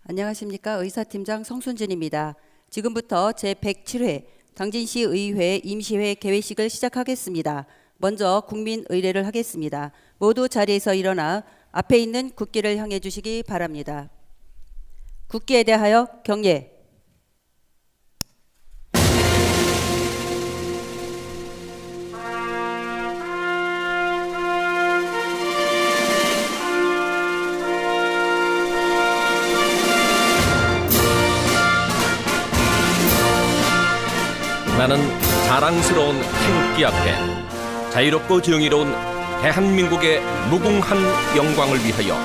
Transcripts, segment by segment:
안녕하십니까. 의사팀장 성순진입니다. 지금부터 제107회 당진시의회 임시회 개회식을 시작하겠습니다. 먼저 국민의례를 하겠습니다. 모두 자리에서 일어나 앞에 있는 국기를 향해 주시기 바랍니다. 국기에 대하여 경례. 나는 자랑스러운 태극기 앞에 자유롭고 정의로운 대한민국의 무궁한 영광을 위하여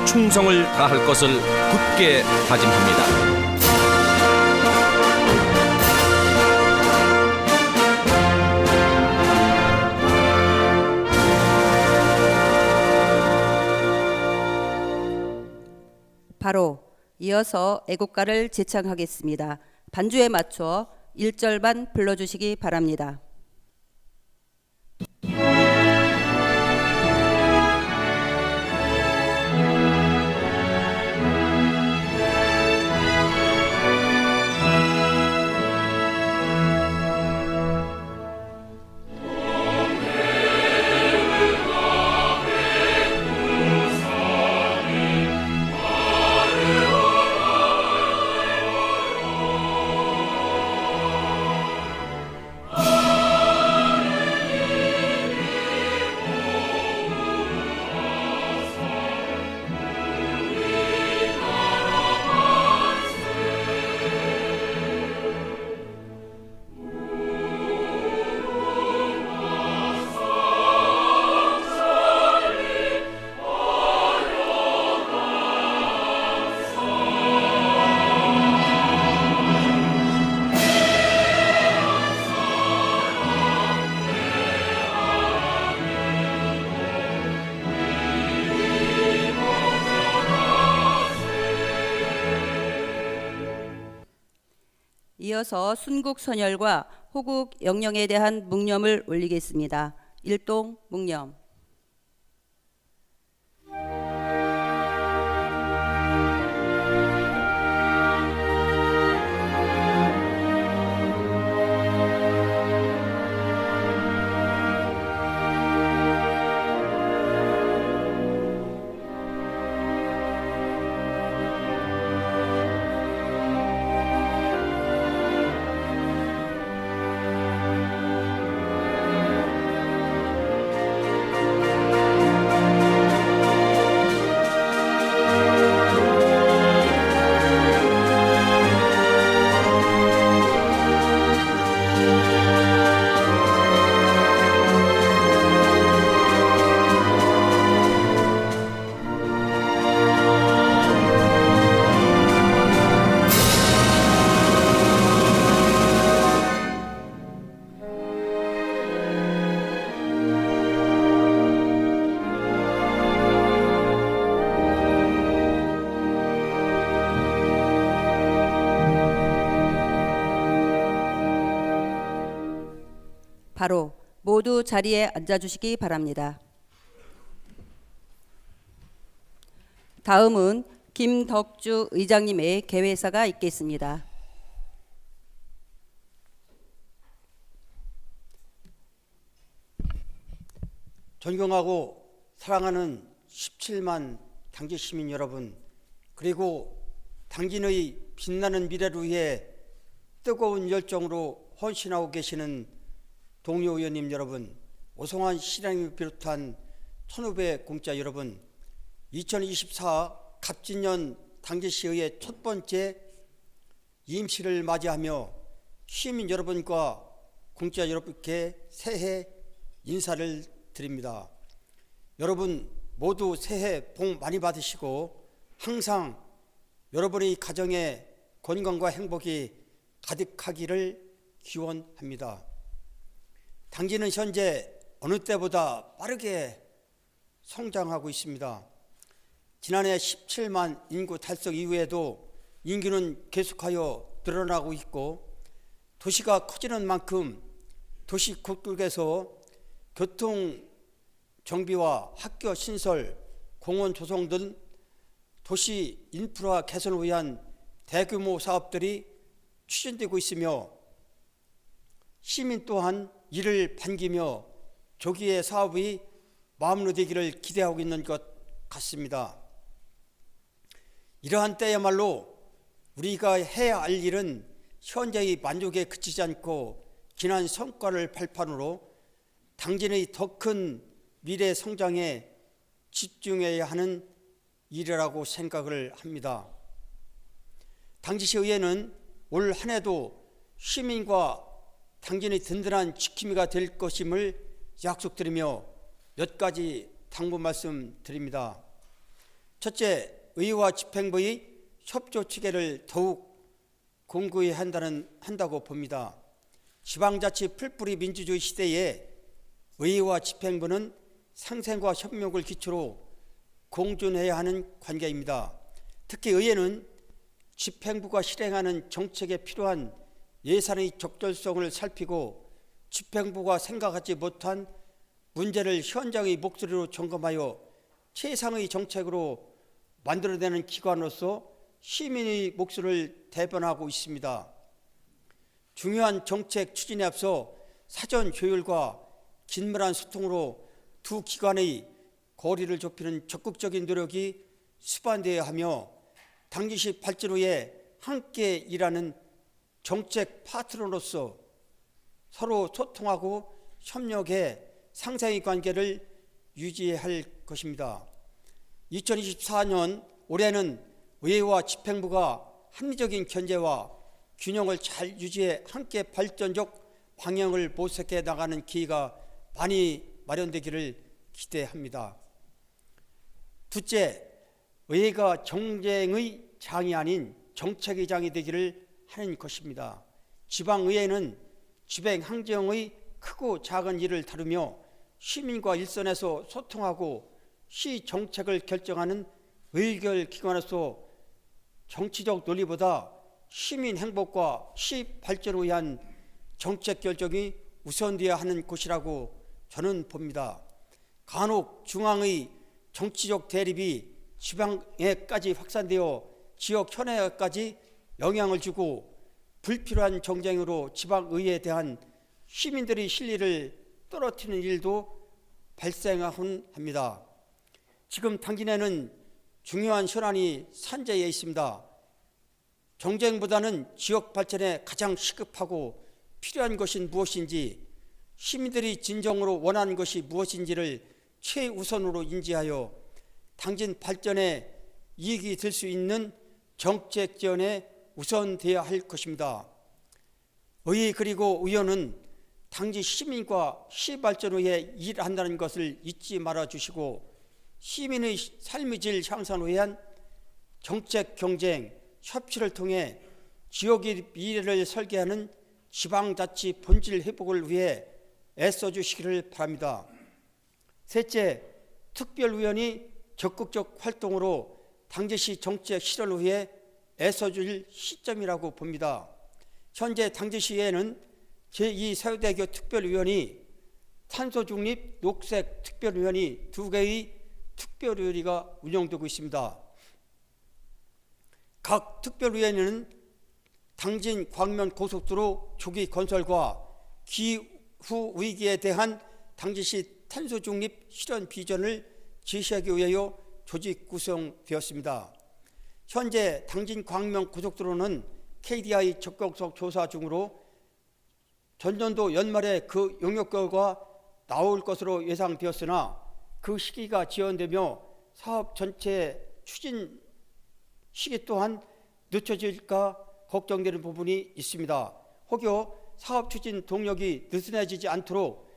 충성을 다할 것을 굳게 다짐합니다. 바로 이어서 애국가를 제창하겠습니다. 반주에 맞춰 1절만 불러주시기 바랍니다. 이어서 순국선열과 호국 영령에 대한 묵념을 올리겠습니다. 일동 묵념. 바로 모두 자리에 앉아주시기 바랍니다. 다음은 김덕주 의장님의 개회사가 있겠습니다. 존경하고 사랑하는 17만 당진 시민 여러분, 그리고 당진의 빛나는 미래를 위해 뜨거운 열정으로 헌신하고 계시는 동료 의원님 여러분, 오성환 시장님을 비롯한 1,500 공자 여러분, 2024 갑진년 당진시의회 첫 번째 임시를 맞이하며 시민 여러분과 공자 여러분께 새해 인사를 드립니다. 여러분 모두 새해 복 많이 받으시고 항상 여러분의 가정에 건강과 행복이 가득하기를 기원합니다. 당진은 현재 어느 때보다 빠르게 성장하고 있습니다. 지난해 17만 인구 달성 이후에도 인구는 계속하여 늘어나고 있고, 도시가 커지는 만큼 도시 곳곳에서 교통 정비와 학교 신설, 공원 조성 등 도시 인프라 개선을 위한 대규모 사업들이 추진되고 있으며 시민 또한 이를 반기며 조기에 사업이 마무리되기를 기대하고 있는 것 같습니다. 이러한 때야말로 우리가 해야 할 일은 현재의 만족에 그치지 않고 지난 성과를 발판으로 당진의 더 큰 미래 성장에 집중해야 하는 일이라고 생각을 합니다. 당진시 의회는 올 한 해도 시민과 당진의 든든한 지킴이가 될 것임을 약속드리며 몇 가지 당부 말씀드립니다. 첫째, 의회와 집행부의 협조 체계를 더욱 공고히 한다고 봅니다. 지방자치 풀뿌리 민주주의 시대에 의회와 집행부는 상생과 협력을 기초로 공존해야 하는 관계입니다. 특히 의회는 집행부가 실행하는 정책에 필요한 예산의 적절성을 살피고 집행부가 생각하지 못한 문제를 현장의 목소리로 점검하여 최상의 정책으로 만들어내는 기관으로서 시민의 목소리를 대변하고 있습니다. 중요한 정책 추진에 앞서 사전 조율과 긴밀한 소통으로 두 기관의 거리를 좁히는 적극적인 노력이 수반되어야 하며 당진시 발전 위해 함께 일하는 정책 파트너로서 서로 소통하고 협력해 상생의 관계를 유지해야 할 것입니다. 2024년 올해는 의회와 집행부가 합리적인 견제와 균형을 잘 유지해 함께 발전적 방향을 모색해 나가는 기회가 많이 마련되기를 기대합니다. 둘째, 의회가 정쟁의 장이 아닌 정책의 장이 되기를 하는 것입니다. 지방의회는 지방 행정의 크고 작은 일을 다루며 시민과 일선에서 소통하고 시 정책을 결정하는 의결 기관으로서 정치적 논리보다 시민 행복과 시 발전을 위한 정책 결정이 우선되어야 하는 곳이라고 저는 봅니다. 간혹 중앙의 정치적 대립이 지방에까지 확산되어 지역 현안에까지 영향을 주고 불필요한 정쟁으로 지방의회에 대한 시민들의 신뢰를 떨어뜨리는 일도 발생하곤 합니다. 지금 당진에는 중요한 현안이 산재해 있습니다. 정쟁보다는 지역 발전에 가장 시급하고 필요한 것이 무엇인지, 시민들이 진정으로 원하는 것이 무엇인지를 최우선으로 인지하여 당진 발전에 이익이 될 수 있는 정책 지원에 우선되어야 할 것입니다. 의회 그리고 의원은 당지 시민과 시 발전을 위해 일한다는 것을 잊지 말아 주시고 시민의 삶의 질 향상을 위한 정책 경쟁, 협치를 통해 지역의 미래를 설계하는 지방자치 본질 회복을 위해 애써주시기를 바랍니다. 셋째, 특별위원이 적극적 활동으로 당진시 정책 실현을 위해 애써줄 시점이라고 봅니다. 현재 당진시에는 제2사회대교 특별위원이 탄소중립 녹색 특별위원이 2개의 특별위원회가 운영되고 있습니다. 각 특별위원회는 당진 광명 고속도로 조기 건설과 기후 위기에 대한 당진시 탄소중립 실현 비전을 제시하기 위하여 조직 구성되었습니다. 현재 당진 광명 고속도로는 KDI 적격성 조사 중으로 전년도 연말에 그 용역 결과가 나올 것으로 예상되었으나 그 시기가 지연되며 사업 전체 추진 시기 또한 늦춰질까 걱정되는 부분이 있습니다. 혹여 사업 추진 동력이 느슨해지지 않도록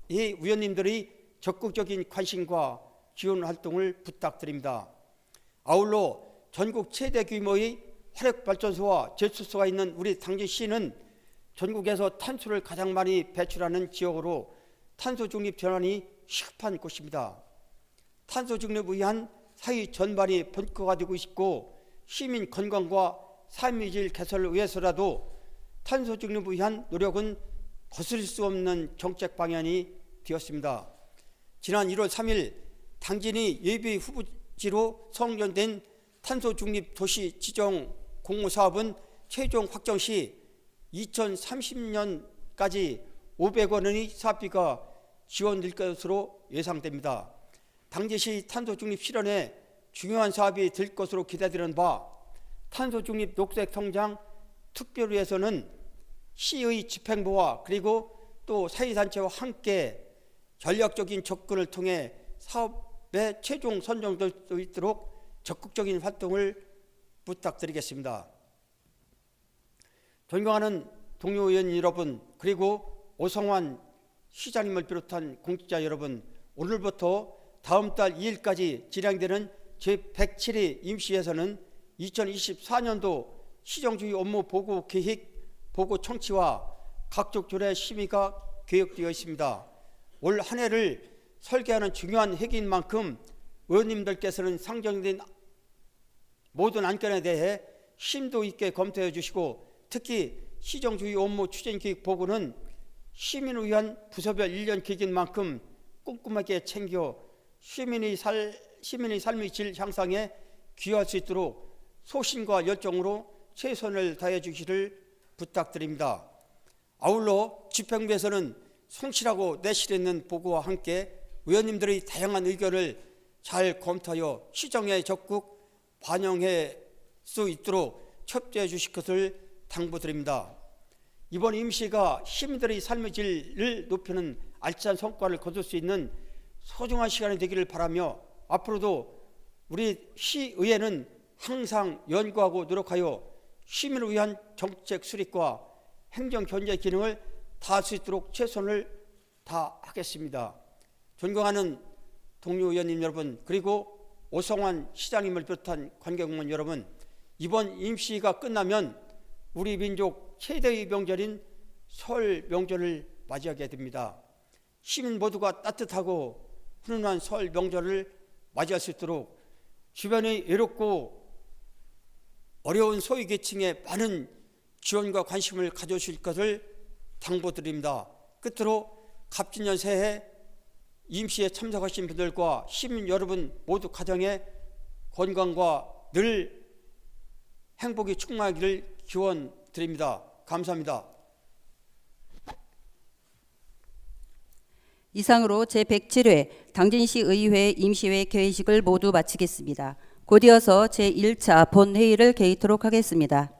위원님들의 적극적인 관심과 지원 활동을 부탁드립니다. 아울러 전국 최대 규모의 화력발전소와 제수소가 있는 우리 당진시는 전국에서 탄소를 가장 많이 배출하는 지역으로 탄소 중립 전환이 시급한 곳입니다. 탄소 중립을 위한 사회 전반이 본거가 되고 있고 시민 건강과 삶의 질 개선을 위해서라도 탄소 중립을 위한 노력은 거스릴 수 없는 정책 방향이 되었습니다. 지난 1월 3일 당진이 예비 목적지로 선정된 탄소 중립 도시 지정 공모 사업은 최종 확정 시 2030년까지 500억 원의 사업비가 지원될 것으로 예상됩니다. 당진시 탄소 중립 실현에 중요한 사업이 될 것으로 기대되는 바 탄소 중립 녹색 성장 특별위에서는 시의 집행부와 그리고 또 사회단체와 함께 전략적인 접근을 통해 사업에 최종 선정될 수 있도록 적극적인 활동을 부탁드리겠습니다. 존경하는 동료 의원 여러분, 그리고 오성환 시장님을 비롯한 공직자 여러분, 오늘부터 다음 달 2일까지 진행되는 제107회 임시에서는 2024년도 시정주의 업무 보고 계획, 보고 청취와 각종 조례 심의가 계획되어 있습니다. 올 한 해를 설계하는 중요한 해기인 만큼 의원님들께서는 상정된 모든 안건에 대해 심도 있게 검토해 주시고, 특히 시정주의 업무 추진 계획 보고는 시민을 위한 부서별 1년 계획인 만큼 꼼꼼하게 챙겨 시민의 삶의 질 향상에 기여할 수 있도록 소신과 열정으로 최선을 다해 주시기를 부탁드립니다. 아울러 집행부에서는 성실하고 내실 있는 보고와 함께 의원님들의 다양한 의견을 잘 검토하여 시정에 적극 반영할 수 있도록 협조해 주실 것을 당부드립니다. 이번 임시가 시민들의 삶의 질을 높이는 알찬 성과를 거둘 수 있는 소중한 시간이 되기를 바라며, 앞으로도 우리 시의회는 항상 연구하고 노력하여 시민을 위한 정책 수립과 행정 견제 기능을 다할 수 있도록 최선을 다하겠습니다. 존경하는 동료 의원님 여러분, 그리고 오성환 시장님을 비롯한 관계공무원 여러분, 이번 임시가 끝나면 우리 민족 최대의 명절인 설 명절을 맞이하게 됩니다. 시민 모두가 따뜻하고 훈훈한 설 명절을 맞이할 수 있도록 주변의 외롭고 어려운 소외계층에 많은 지원과 관심을 가져주실 것을 당부드립니다. 끝으로 갑진년 새해 임시에 참석하신 분들과 시민 여러분 모두 가정의 건강과 늘 행복이 충만하기를 기원드립니다. 감사합니다. 이상으로 제107회 당진시 의회 임시회 개회식을 모두 마치겠습니다. 곧이어서 제1차 본회의를 개의토록 하겠습니다.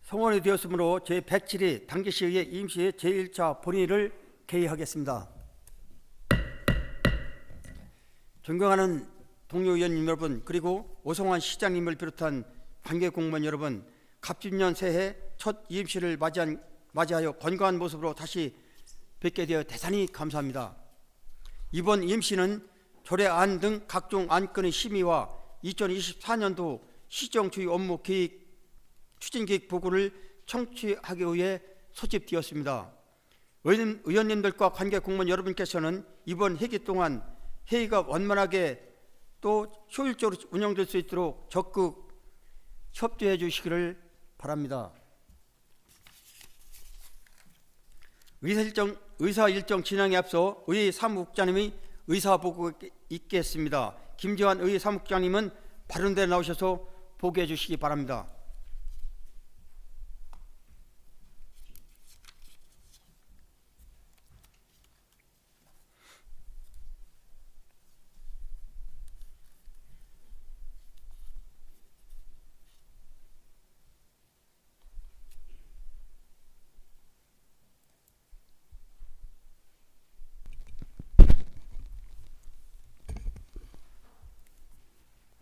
성원이 되었으므로 제107회 당진시의회 임시회 제1차 본회의를 개의하겠습니다. 존경하는 동료 의원님 여러분, 그리고 오성환 시장님을 비롯한 관계공무원 여러분, 갑진년 새해 첫 임시를 맞이하여 건강한 모습으로 다시 뵙게 되어 대단히 감사합니다. 이번 임시는 조례안 등 각종 안건의 심의와 2024년도 시정주의 업무 계획 추진계획 보고를 청취하기 위해 소집되었습니다. 의원님들과 관계공무원 여러분께서는 이번 회기 동안 회의가 원만하게 또 효율적으로 운영될 수 있도록 적극 협조해 주시기를 바랍니다. 의사 일정 진행에 앞서 의회 사무국장님이 의사보고가 있겠습니다. 김재환 의회 사무국장님은 바른 데 나오셔서 보고해 주시기 바랍니다.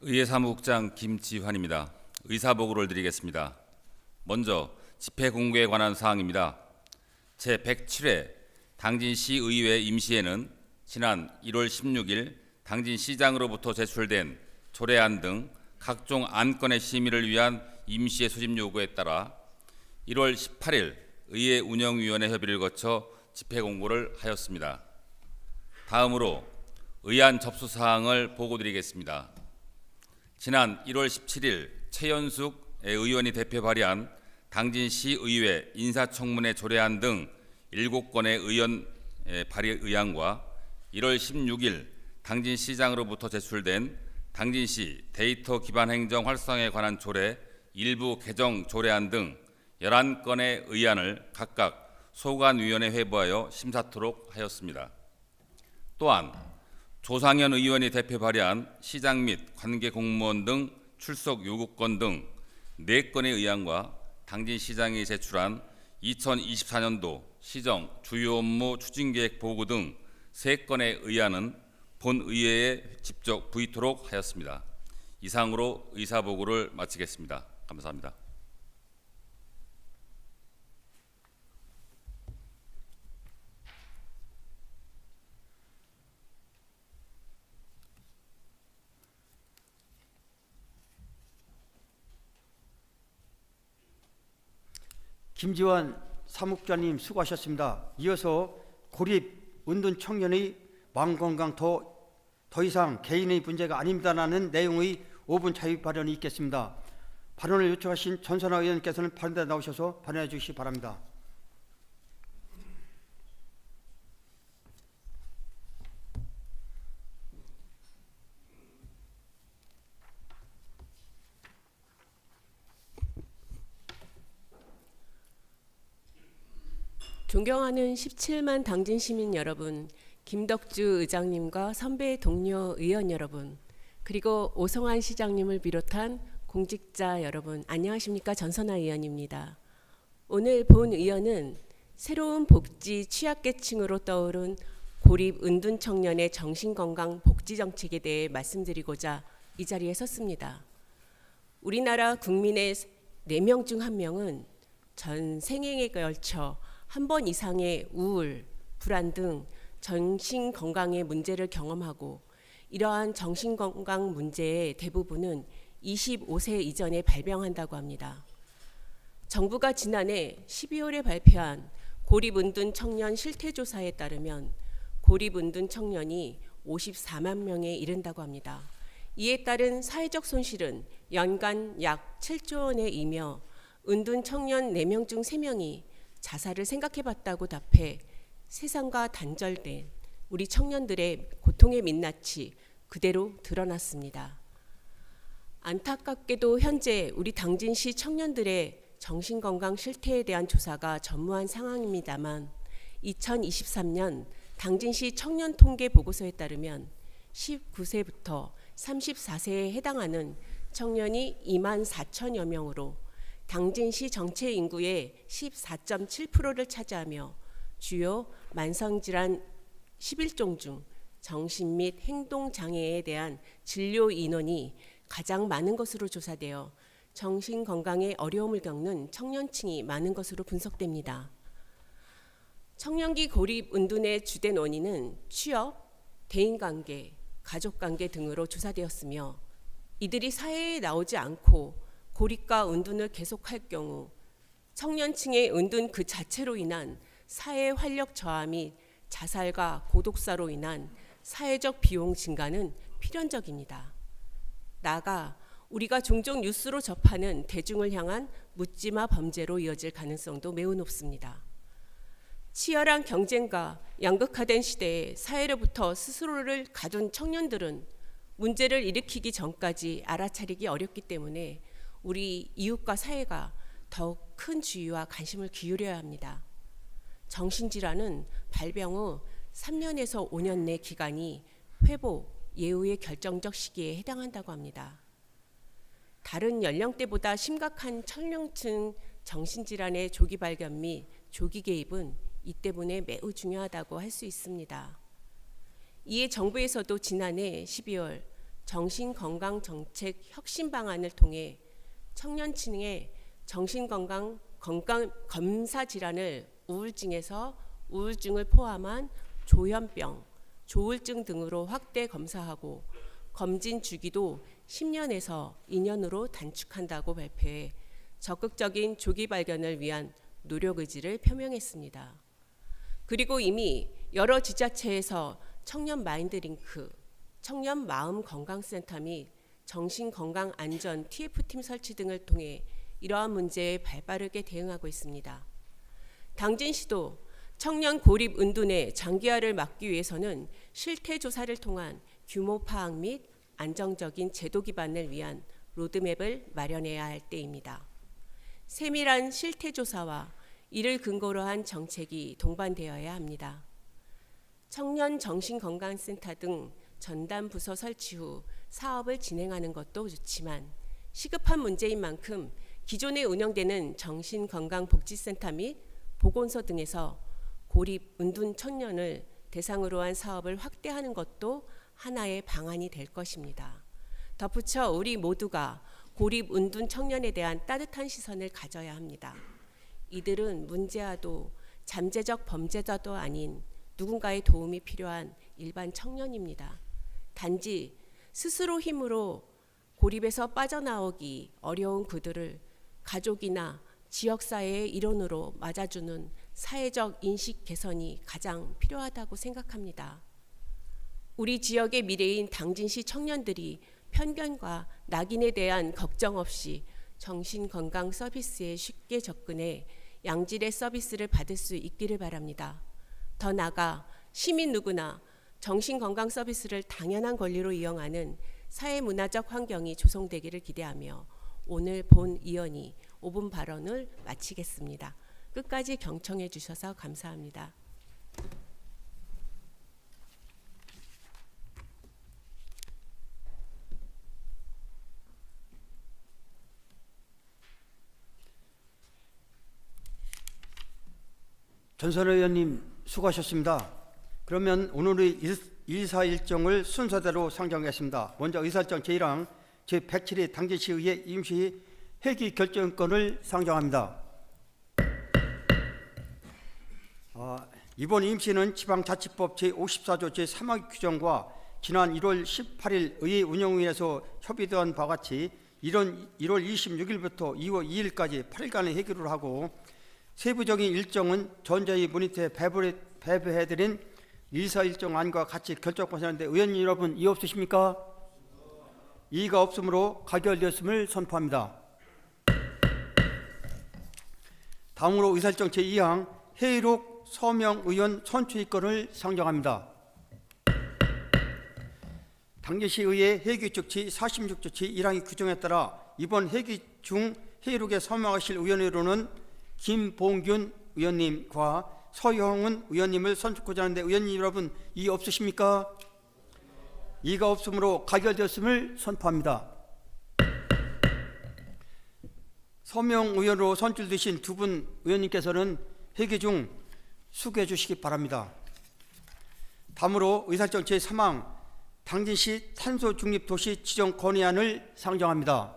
의회 사무국장 김지환입니다. 의사보고를 드리겠습니다. 먼저 집회 공고에 관한 사항입니다. 제107회 당진시 의회 임시회는 지난 1월 16일 당진시장으로부터 제출된 조례안 등 각종 안건의 심의를 위한 임시회 소집 요구에 따라 1월 18일 의회 운영위원회 협의를 거쳐 집회 공고를 하였습니다. 다음으로 의안 접수 사항을 보고드리겠습니다. 지난 1월 17일 최연숙 의원이 대표 발의한 당진시의회 인사청문회 조례안 등 7건의 의원 발의 의안과 1월 16일 당진시장으로부터 제출된 당진시 데이터 기반 행정 활성화에 관한 조례 일부 개정 조례안 등 11건의 의안을 각각 소관위원회 회부하여 심사토록 하였습니다. 또한 조상현 의원이 대표 발의한 시장 및 관계 공무원 등 출석 요구권 등 4건의 의안과 당진시장이 제출한 2024년도 시정 주요 업무 추진계획 보고 등 3건의 의안은 본의회에 직접 부의토록 하였습니다. 이상으로 의사보고를 마치겠습니다. 감사합니다. 김지환 사무국장님 수고하셨습니다. 이어서 고립 은둔 청년의 마음건강 더 이상 개인의 문제가 아닙니다라는 내용의 5분 자유 발언이 있겠습니다. 발언을 요청하신 전선화 의원께서는 발언대에 나오셔서 발언해 주시기 바랍니다. 존경하는 17만 당진 시민 여러분, 김덕주 의장님과 선배 동료 의원 여러분, 그리고 오성환 시장님을 비롯한 공직자 여러분, 안녕하십니까? 전선화 의원입니다. 오늘 본 의원은 새로운 복지 취약계층으로 떠오른 고립 은둔 청년의 정신건강 복지 정책에 대해 말씀드리고자 이 자리에 섰습니다. 우리나라 국민의 4명 중 1명은 전 생애에 걸쳐 한 번 이상의 우울, 불안 등 정신건강의 문제를 경험하고 이러한 정신건강 문제의 대부분은 25세 이전에 발병한다고 합니다. 정부가 지난해 12월에 발표한 고립은둔 청년 실태조사에 따르면 고립은둔 청년이 54만 명에 이른다고 합니다. 이에 따른 사회적 손실은 연간 약 7조 원에 이며 은둔 청년 4명 중 3명이 자살을 생각해봤다고 답해 세상과 단절된 우리 청년들의 고통의 민낯이 그대로 드러났습니다. 안타깝게도 현재 우리 당진시 청년들의 정신건강 실태에 대한 조사가 전무한 상황입니다만 2023년 당진시 청년 통계 보고서에 따르면 19세부터 34세에 해당하는 청년이 2만 4천여 명으로 당진시 전체 인구의 14.7%를 차지하며 주요 만성질환 11종 중 정신 및 행동장애에 대한 진료 인원이 가장 많은 것으로 조사되어 정신건강에 어려움을 겪는 청년층이 많은 것으로 분석됩니다. 청년기 고립 은둔의 주된 원인은 취업, 대인관계, 가족관계 등으로 조사되었으며 이들이 사회에 나오지 않고 고립과 은둔을 계속할 경우 청년층의 은둔 그 자체로 인한 사회 활력 저하 및 자살과 고독사로 인한 사회적 비용 증가는 필연적입니다. 나아가 우리가 종종 뉴스로 접하는 대중을 향한 묻지마 범죄로 이어질 가능성도 매우 높습니다. 치열한 경쟁과 양극화된 시대에 사회로부터 스스로를 가둔 청년들은 문제를 일으키기 전까지 알아차리기 어렵기 때문에 우리 이웃과 사회가 더욱 큰 주의와 관심을 기울여야 합니다. 정신질환은 발병 후 3년에서 5년 내 기간이 회복, 예후의 결정적 시기에 해당한다고 합니다. 다른 연령대보다 심각한 청년층 정신질환의 조기 발견 및 조기 개입은 이 때문에 매우 중요하다고 할 수 있습니다. 이에 정부에서도 지난해 12월 정신건강정책 혁신 방안을 통해 청년층의 정신건강 검사 질환을 우울증에서 우울증을 포함한 조현병, 조울증 등으로 확대 검사하고 검진 주기도 10년에서 2년으로 단축한다고 발표해 적극적인 조기 발견을 위한 노력 의지를 표명했습니다. 그리고 이미 여러 지자체에서 청년 마인드링크, 청년 마음 건강센터 및 정신건강안전 TF팀 설치 등을 통해 이러한 문제에 발빠르게 대응하고 있습니다. 당진시도 청년 고립 은둔의 장기화를 막기 위해서는 실태조사를 통한 규모 파악 및 안정적인 제도 기반을 위한 로드맵을 마련해야 할 때입니다. 세밀한 실태조사와 이를 근거로 한 정책이 동반되어야 합니다. 청년 정신건강센터 등 전담 부서 설치 후 사업을 진행하는 것도 좋지만 시급한 문제인 만큼 기존에 운영되는 정신건강복지센터 및 보건소 등에서 고립 은둔 청년을 대상으로 한 사업을 확대하는 것도 하나의 방안이 될 것입니다. 덧붙여 우리 모두가 고립 은둔 청년에 대한 따뜻한 시선을 가져야 합니다. 이들은 문제아도 잠재적 범죄자도 아닌 누군가의 도움이 필요한 일반 청년입니다. 단지 스스로 힘으로 고립에서 빠져나오기 어려운 그들을 가족이나 지역사회의 일원으로 맞아주는 사회적 인식 개선이 가장 필요하다고 생각합니다. 우리 지역의 미래인 당진시 청년들이 편견과 낙인에 대한 걱정 없이 정신건강 서비스에 쉽게 접근해 양질의 서비스를 받을 수 있기를 바랍니다. 더 나아가 시민 누구나 정신건강 서비스를 당연한 권리로 이용하는 사회문화적 환경이 조성되기를 기대하며 오늘 본 의원이 5분 발언을 마치겠습니다. 끝까지 경청해 주셔서 감사합니다. 전선 의원님 수고하셨습니다. 그러면 오늘의 일사 일정을 순서대로 상정하겠습니다. 먼저 의사일정 제1항 제107회 당진시의회 임시 회기 결정권을 상정합니다. 이번 임시는 지방자치법 제54조 제3항 규정과 지난 1월 18일 의회 운영위에서 협의된 바와 같이 1월 26일부터 2월 2일까지 8일간의 회기를 하고 세부적인 일정은 전자의 모니터에 배부해드린 일사일정안과 같이 결정하셨는데 의원님 여러분 이의 없으십니까? 이의가 없으므로 가결되었음을 선포합니다. 다음으로 의사일정 제2항 회의록 서명 의원 선출권을 상정합니다. 당진시의회 회기 조치 46조 제1항의 규정에 따라 이번 회기 중 회의록에 서명하실 의원으로는 김봉균 의원님과 서영훈 의원님을 선출하고자 하는데 의원님 여러분 이의 없으십니까? 이의가 없으므로 가결되었음을 선포합니다. 서명 의원으로 선출되신 두 분 의원님께서는 회기 중 수고해 주시기 바랍니다. 다음으로 의사일정 제3항 당진시 탄소중립도시 지정 건의안을 상정합니다.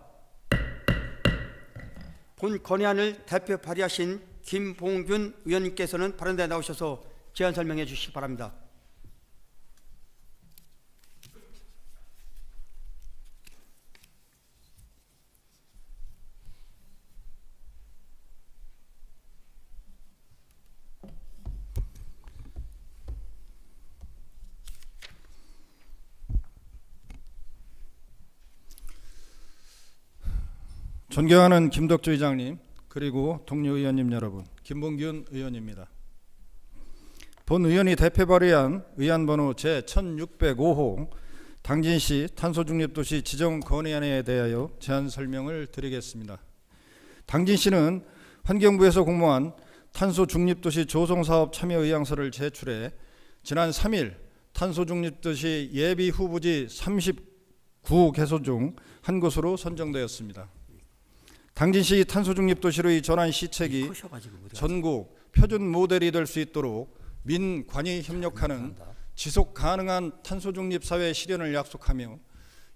본 건의안을 대표 발의하신 김봉균 의원님께서는 발언대에 나오셔서 제안 설명해 주시기 바랍니다. 존경하는 김덕주 의장님 그리고 동료 의원님 여러분, 김봉균 의원입니다. 본 의원이 대표 발의한 의안번호 제1605호 당진시 탄소중립도시 지정 건의안에 대하여 제안 설명을 드리겠습니다. 당진시는 환경부에서 공모한 탄소중립도시 조성사업 참여 의향서를 제출해 지난 3일 탄소중립도시 예비 후보지 39개소 중 한 곳으로 선정되었습니다. 당진시 탄소중립도시로의 전환 시책이 전국 표준 모델이 될 수 있도록 민관이 협력하는 지속가능한 탄소중립 사회 실현을 약속하며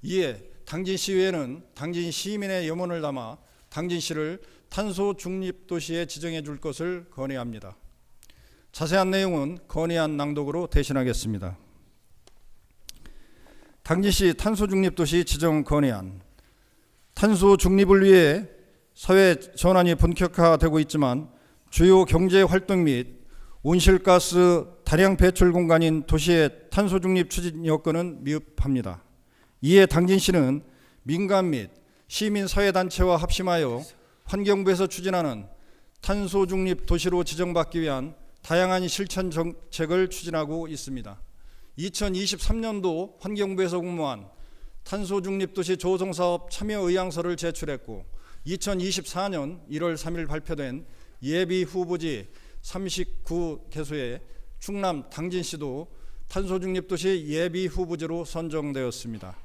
이에 당진시의회는 당진 시민의 염원을 담아 당진시를 탄소중립도시에 지정해 줄 것을 건의합니다. 자세한 내용은 건의안 낭독으로 대신하겠습니다. 당진시 탄소중립도시 지정 건의안. 탄소중립을 위해 사회 전환이 본격화되고 있지만 주요 경제활동 및 온실가스 다량 배출 공간인 도시의 탄소중립 추진 여건은 미흡합니다. 이에 당진시는 민간 및 시민 사회단체와 합심하여 환경부에서 추진하는 탄소 중립 도시로 지정받기 위한 다양한 실천 정책을 추진하고 있습니다. 2023년도 환경부에서 공모한 탄소 중립 도시 조성 사업 참여 의향서를 제출했고 2024년 1월 3일 발표된 예비 후보지 39개소의 충남 당진시도 탄소 중립 도시 예비 후보지로 선정되었습니다.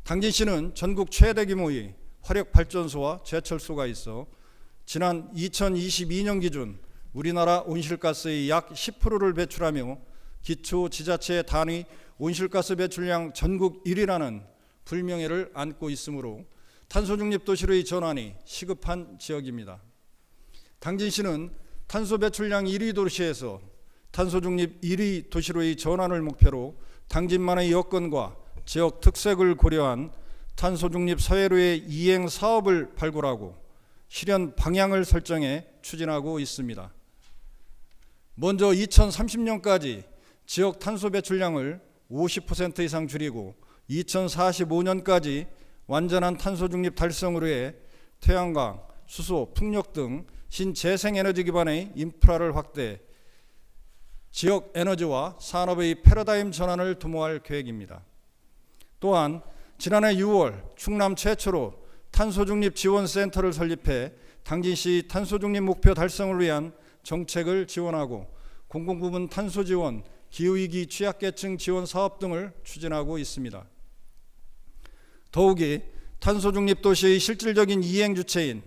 당진시는 전국 최대 규모의 화력 발전소와 제철소가 있어 지난 2022년 기준 우리나라 온실가스의 약 10%를 배출하며 기초지자체 단위 온실가스 배출량 전국 1위라는 불명예를 안고 있으므로 탄소중립 도시로의 전환이 시급한 지역입니다. 당진시는 탄소 배출량 1위 도시에서 탄소중립 1위 도시로의 전환을 목표로 당진만의 여건과 지역 특색을 고려한 탄소중립 사회로의 이행 사업을 발굴하고 실현 방향을 설정해 추진하고 있습니다. 먼저 2030년까지 지역 탄소 배출량을 50% 이상 줄이고 2045년까지 완전한 탄소 중립 달성으로 해 태양광, 수소, 풍력 등 신재생에너지 기반의 인프라를 확대, 지역 에너지와 산업의 패러다임 전환을 도모할 계획입니다. 또한 지난해 6월 충남 최초로 탄소중립 지원센터를 설립해 당진시 탄소중립 목표 달성을 위한 정책을 지원하고 공공부문 탄소지원, 기후위기 취약계층 지원 사업 등을 추진하고 있습니다. 더욱이 탄소중립 도시의 실질적인 이행 주체인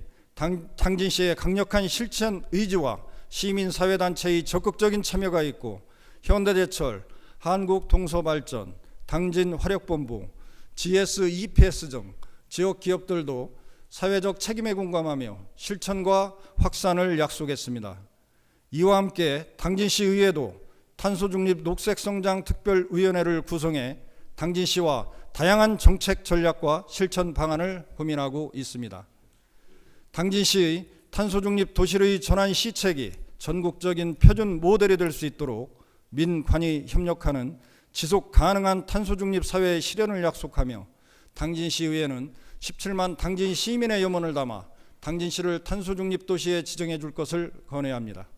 당진시의 강력한 실천 의지와 시민사회단체의 적극적인 참여가 있고 현대제철, 한국동서발전, 당진화력본부, GS, EPS 등 지역 기업들도 사회적 책임에 공감하며 실천과 확산을 약속했습니다. 이와 함께 당진시 의회도 탄소중립 녹색성장특별위원회를 구성해 당진시와 다양한 정책 전략과 실천 방안을 고민하고 있습니다. 당진시의 탄소중립 도시의 전환 시책이 전국적인 표준 모델이 될 수 있도록 민관이 협력하는 지속 가능한 탄소중립 사회 실현을 약속하며 당진시의회는 17만 당진 시민의 염원을 담아 당진시를 탄소중립 도시에 지정해 줄 것을 건의합니다.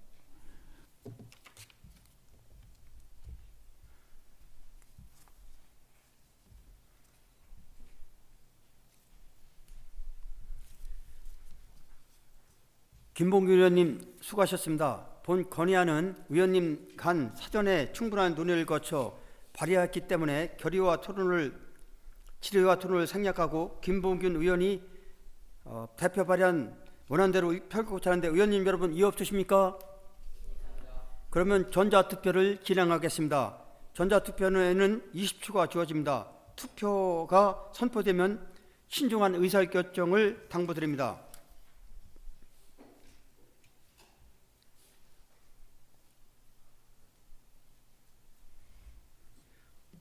김봉규 의원님 수고하셨습니다. 본 건의안은 의원님 간 사전에 충분한 논의를 거쳐 발의했기 때문에 질의와 토론을 생략하고 김봉균 의원이 대표 발의한 원안대로 펼고자 하는데 의원님 여러분 이의 없으십니까? 그러면 전자투표를 진행하겠습니다. 전자투표에는 20초가 주어집니다. 투표가 선포되면 신중한 의사결정을 당부드립니다.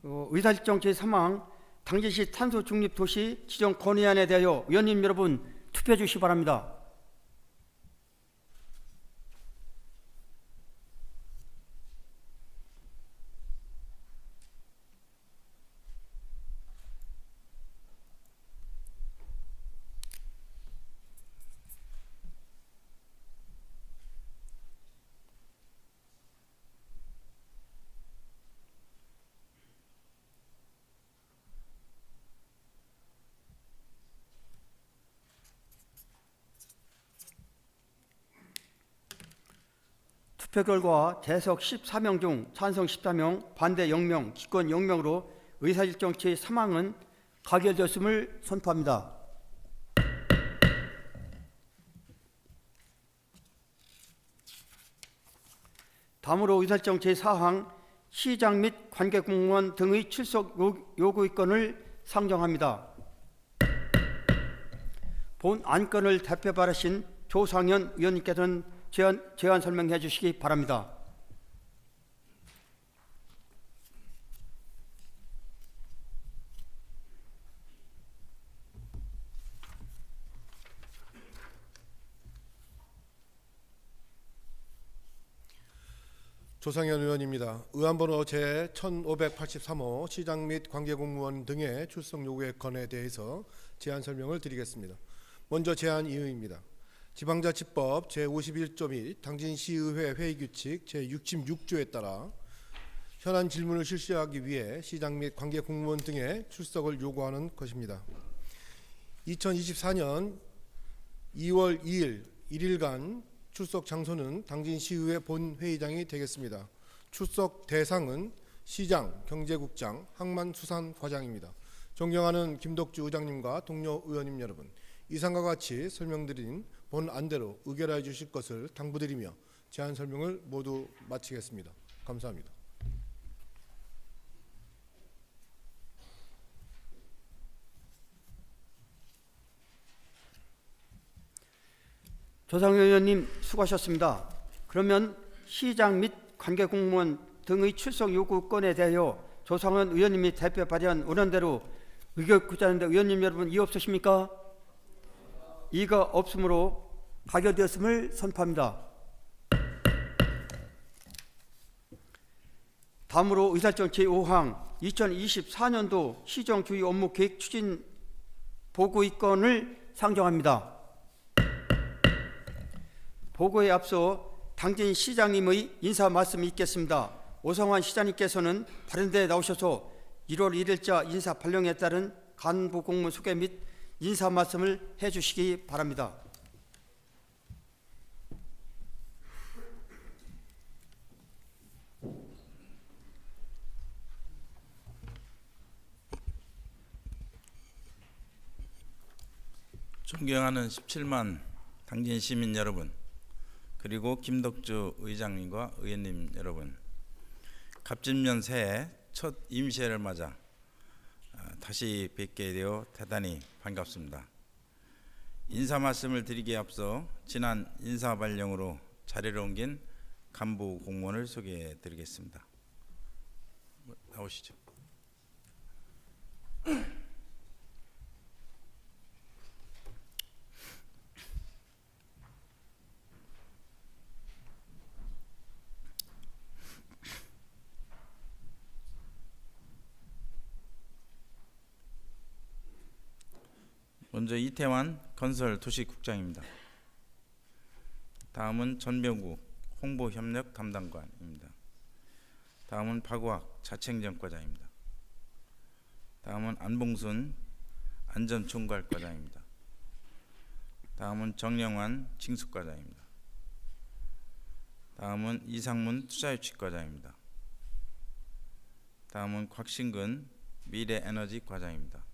의사일정 제3항 당진시 탄소중립도시 지정 건의안에 대하여 의원님 여러분 투표해 주시기 바랍니다. 투표 결과 재석 14명 중 찬성 14명, 반대 0명, 기권 0명으로 의사일정 제3항은 가결되었음을 선포합니다. 다음으로 의사일정 제4항 시장 및 관계공무원 등의 출석 요구의건을 상정합니다. 본 안건을 대표 발의하신 조상현 의원님께서는 제안 설명해 주시기 바랍니다. 조상현 의원입니다. 의안번호 제1583호 시장 및 관계공무원 등의 출석 요구의 건에 대해서 제안 설명을 드리겠습니다. 먼저 제안 이유입니다. 지방자치법 제51조 당진시의회 회의규칙 제66조에 따라 현안 질문을 실시하기 위해 시장 및 관계공무원 등의 출석을 요구하는 것입니다. 2024년 2월 2일 1일간 출석 장소는 당진시의회 본회의장이 되겠습니다. 출석 대상은 시장, 경제국장, 항만수산과장입니다. 존경하는 김덕주 의장님과 동료 의원님 여러분, 이상과 같이 설명드린 본 안대로 의결해 주실 것을 당부드리며 제안 설명을 모두 마치겠습니다. 감사합니다. 조상현 의원님 수고하셨습니다. 그러면 시장 및 관계공무원 등의 출석 요구 건에 대하여 조상현 의원님이 대표 발의한 원안대로 의결하고자 하는데 의원님 여러분 이의 없으십니까? 이의가 없으므로 가결되었음을 선포합니다. 다음으로 의사일정 제5항 2024년도 시정주의 업무 계획 추진 보고의 건을 상정합니다. 보고에 앞서 당진 시장님의 인사 말씀이 있겠습니다. 오성환 시장님께서는 발언대에 나오셔서 1월 1일자 인사 발령에 따른 간부 공무 소개 및 인사 말씀을 해주시기 바랍니다. 존경하는 17만 당진 시민 여러분, 그리고 김덕주 의장님과 의원님 여러분, 갑진년 새해 첫 임시회를 맞아 다시 뵙게 되어 대단히 반갑습니다. 인사 말씀을 드리기에 앞서 지난 인사 발령으로 자리를 옮긴 간부 공무원을 소개해 드리겠습니다. 나오시죠. 먼저 이태환 건설도시국장입니다. 다음은 전병국 홍보협력 담당관입니다. 다음은 박우학 자책정과장입니다. 다음은 안봉순 안전총괄과장입니다. 다음은 정영환 징수과장입니다. 다음은 이상문 투자유치과장입니다. 다음은 곽신근 미래에너지과장입니다.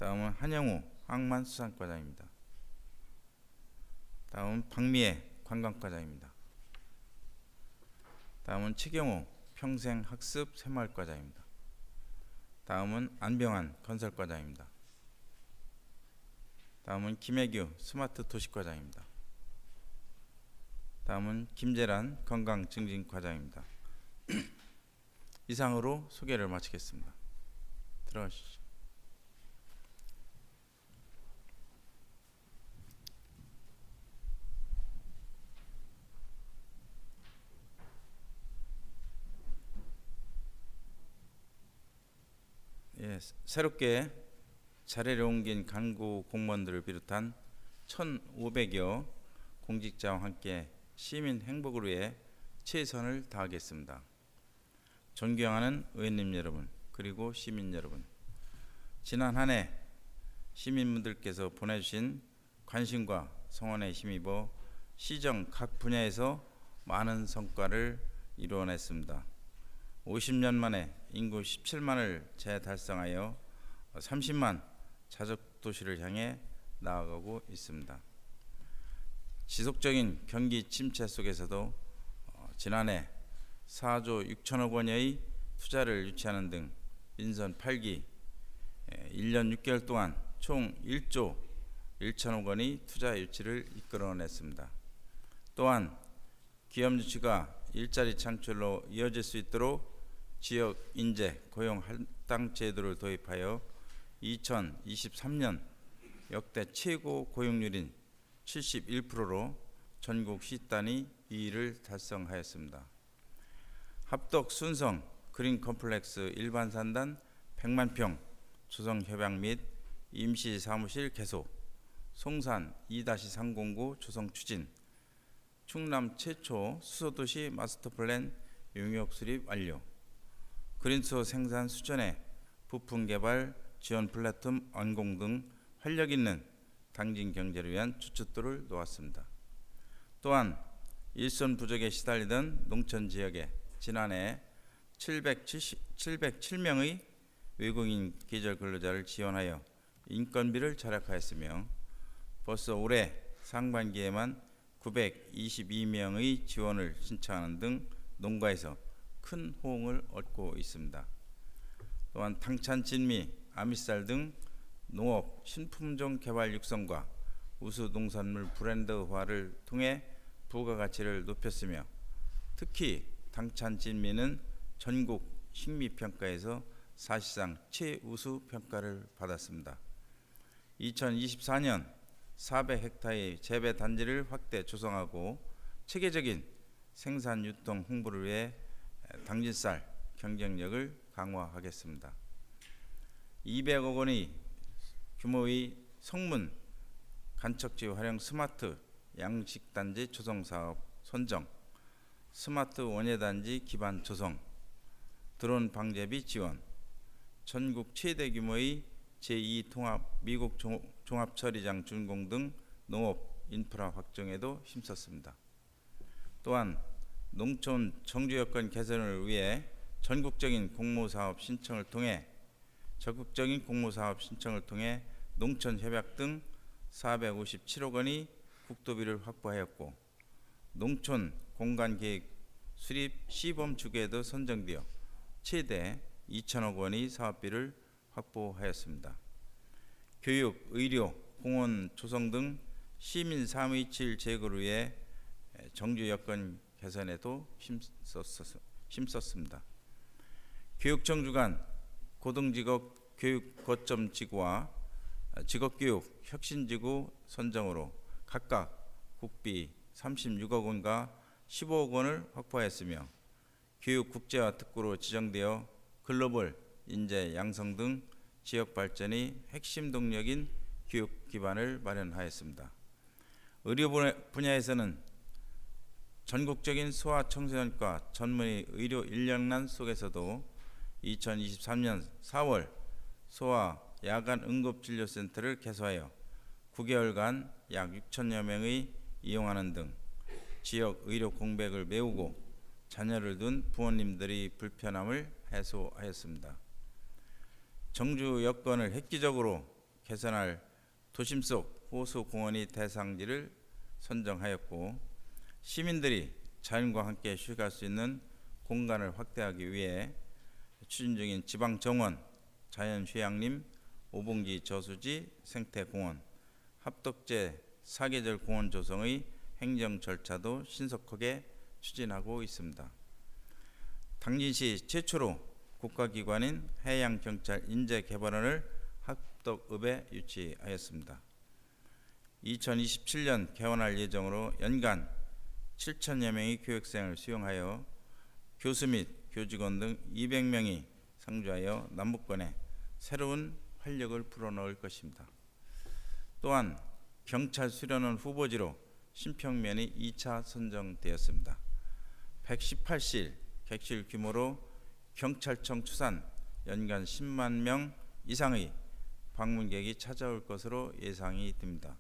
다음은 한영우 항만수산과장입니다. 다음은 박미애 관광과장입니다. 다음은 최경호 평생학습 새마을과장입니다. 다음은 안병환 건설과장입니다. 다음은 김혜규 스마트 도시과장입니다. 다음은 김재란 건강증진과장입니다. 이상으로 소개를 마치겠습니다. 들어가시죠. 예, 새롭게 자리를 옮긴 간부 공무원들을 비롯한 1,500여 공직자와 함께 시민 행복을 위해 최선을 다하겠습니다. 존경하는 의원님 여러분, 그리고 시민 여러분, 지난 한 해 시민분들께서 보내주신 관심과 성원에 힘입어 시정 각 분야에서 많은 성과를 이루어냈습니다. 50년 만에 인구 17만을 재달성하여 30만 자족도시를 향해 나아가고 있습니다. 지속적인 경기 침체 속에서도 지난해 4조 6천억 원의 투자를 유치하는 등 민선 8기 1년 6개월 동안 총 1조 1천억 원의 투자 유치를 이끌어냈습니다. 또한 기업 유치가 일자리 창출로 이어질 수 있도록 지역 인재 고용 할당 제도를 도입하여 2023년 역대 최고 고용률인 71%로 전국 시단위 2위를 달성하였습니다. 합덕 순성 그린 컴플렉스 일반 산단 100만 평 조성 협약 및 임시 사무실 개소, 송산 2-309 조성 추진, 충남 최초 수소도시 마스터플랜 용역 수립 완료, 그린수소 생산 수전에 부품 개발 지원 플랫폼 완공 등 활력 있는 당진 경제를 위한 주춧돌을 놓았습니다. 또한 일손 부족에 시달리던 농촌 지역에 지난해 707명의 외국인 계절 근로자를 지원하여 인건비를 절약하였으며 벌써 올해 상반기에만 922명의 지원을 신청하는 등 농가에서 큰 호응을 얻고 있습니다. 또한 당찬 진미, 아미쌀 등 농업 신품종 개발 육성과 우수 농산물 브랜드화를 통해 부가가치를 높였으며 특히 당찬 진미는 전국 식미평가에서 사실상 최우수 평가를 받았습니다. 2024년 400헥타의 재배 단지를 확대 조성하고 체계적인 생산 유통 홍보를 위해 당진쌀 경쟁력을 강화하겠습니다. 200억 원의 규모의 성문 간척지 활용 스마트 양식단지 조성 사업 선정, 스마트 원예단지 기반 조성, 드론 방제비 지원, 전국 최대 규모의 제2통합 미국 종합처리장 준공 등 농업 인프라 확정에도 힘썼습니다. 또한 농촌 정주 여건 개선을 위해 적극적인 공모사업 신청을 통해 농촌 협약 등 457억 원의 국도비를 확보하였고 농촌 공간계획 수립 시범 주계에도 선정되어 최대 2천억 원의 사업비를 확보하였습니다. 교육, 의료, 공원 조성 등 시민 삶의 질 제고를 위해 정주 여건 개선에도 힘썼습니다. 교육청 주관 고등직업 교육 거점 지구와 직업교육 혁신지구 선정으로 각각 국비 36억 원과 15억 원을 확보하였으며 교육 국제화 특구로 지정되어 글로벌 인재 양성 등 지역 발전의 핵심 동력인 교육 기반을 마련하였습니다. 의료 분야에서는 전국적인 소아청소년과 전문의 의료 인력난 속에서도 2023년 4월 소아 야간 응급진료센터를 개소하여 9개월간 약 6천여 명의 이용하는 등 지역 의료 공백을 메우고 자녀를 둔 부모님들의 불편함을 해소하였습니다. 정주 여건을 획기적으로 개선할 도심 속 호수 공원의 대상지를 선정하였고 시민들이 자연과 함께 휴식할 수 있는 공간을 확대하기 위해 추진 중인 지방정원, 자연휴양림, 오봉지 저수지, 생태공원, 합덕제 사계절 공원 조성의 행정 절차도 신속하게 추진하고 있습니다. 당진시 최초로 국가기관인 해양경찰 인재개발원을 합덕읍에 유치하였습니다. 2027년 개원할 예정으로 연간 7천여 명의 교육생을 수용하여 교수 및 교직원 등 200명이 상주하여 남북권에 새로운 활력을 불어넣을 것입니다. 또한 경찰 수련원 후보지로 신평면이 2차 선정되었습니다. 118실 객실 규모로 경찰청 추산 연간 10만 명 이상의 방문객이 찾아올 것으로 예상이 됩니다.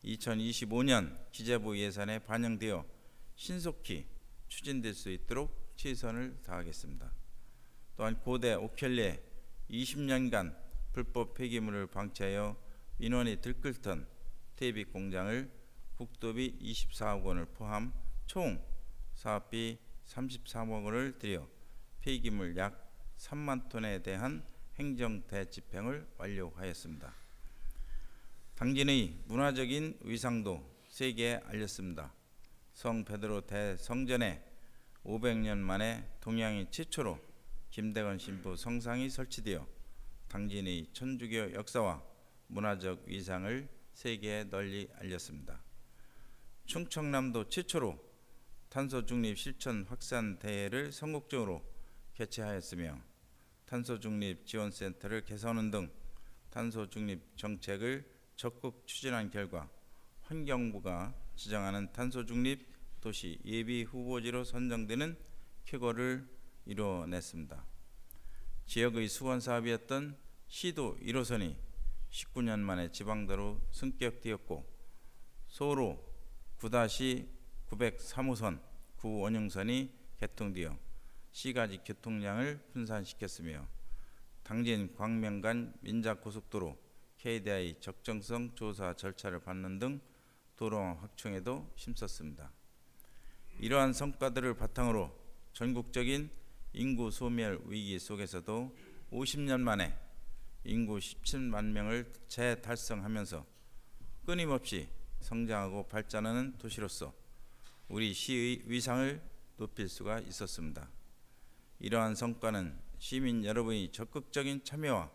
2025년 기재부 예산에 반영되어 신속히 추진될 수 있도록 최선을 다하겠습니다. 또한 고대 옥현리에 20년간 불법 폐기물을 방치하여 민원이 들끓던 퇴비 공장을 국도비 24억 원을 포함 총 사업비 33억 원을 들여 폐기물 약 3만 톤에 대한 행정 대집행을 완료하였습니다. 당진의 문화적인 위상도 세계에 알렸습니다. 성 베드로 대성전에 500년 만에 동양인 최초로 김대건 신부 성상이 설치되어 당진의 천주교 역사와 문화적 위상을 세계에 널리 알렸습니다. 충청남도 최초로 탄소 중립 실천 확산 대회를 선곡적으로 개최하였으며 탄소 중립 지원센터를 개선하는 등 탄소 중립 정책을 적극 추진한 결과 환경부가 지정하는 탄소 중립 도시 예비 후보지로 선정되는 쾌거를 이뤄냈습니다. 지역의 수건 사업이었던 시도 1호선이 19년 만에 지방도로 승격되었고 소로 9-903호선 구원영선이 개통되어 시가지 교통량을 분산시켰으며 당진 광명간 민작고속도로 KDI 적정성 조사 절차를 밟는 등 도로망 확충에도 힘썼습니다. 이러한 성과들을 바탕으로 전국적인 인구 소멸 위기 속에서도 50년 만에 인구 17만 명을 재달성하면서 끊임없이 성장하고 발전하는 도시로서 우리 시의 위상을 높일 수가 있었습니다. 이러한 성과는 시민 여러분의 적극적인 참여와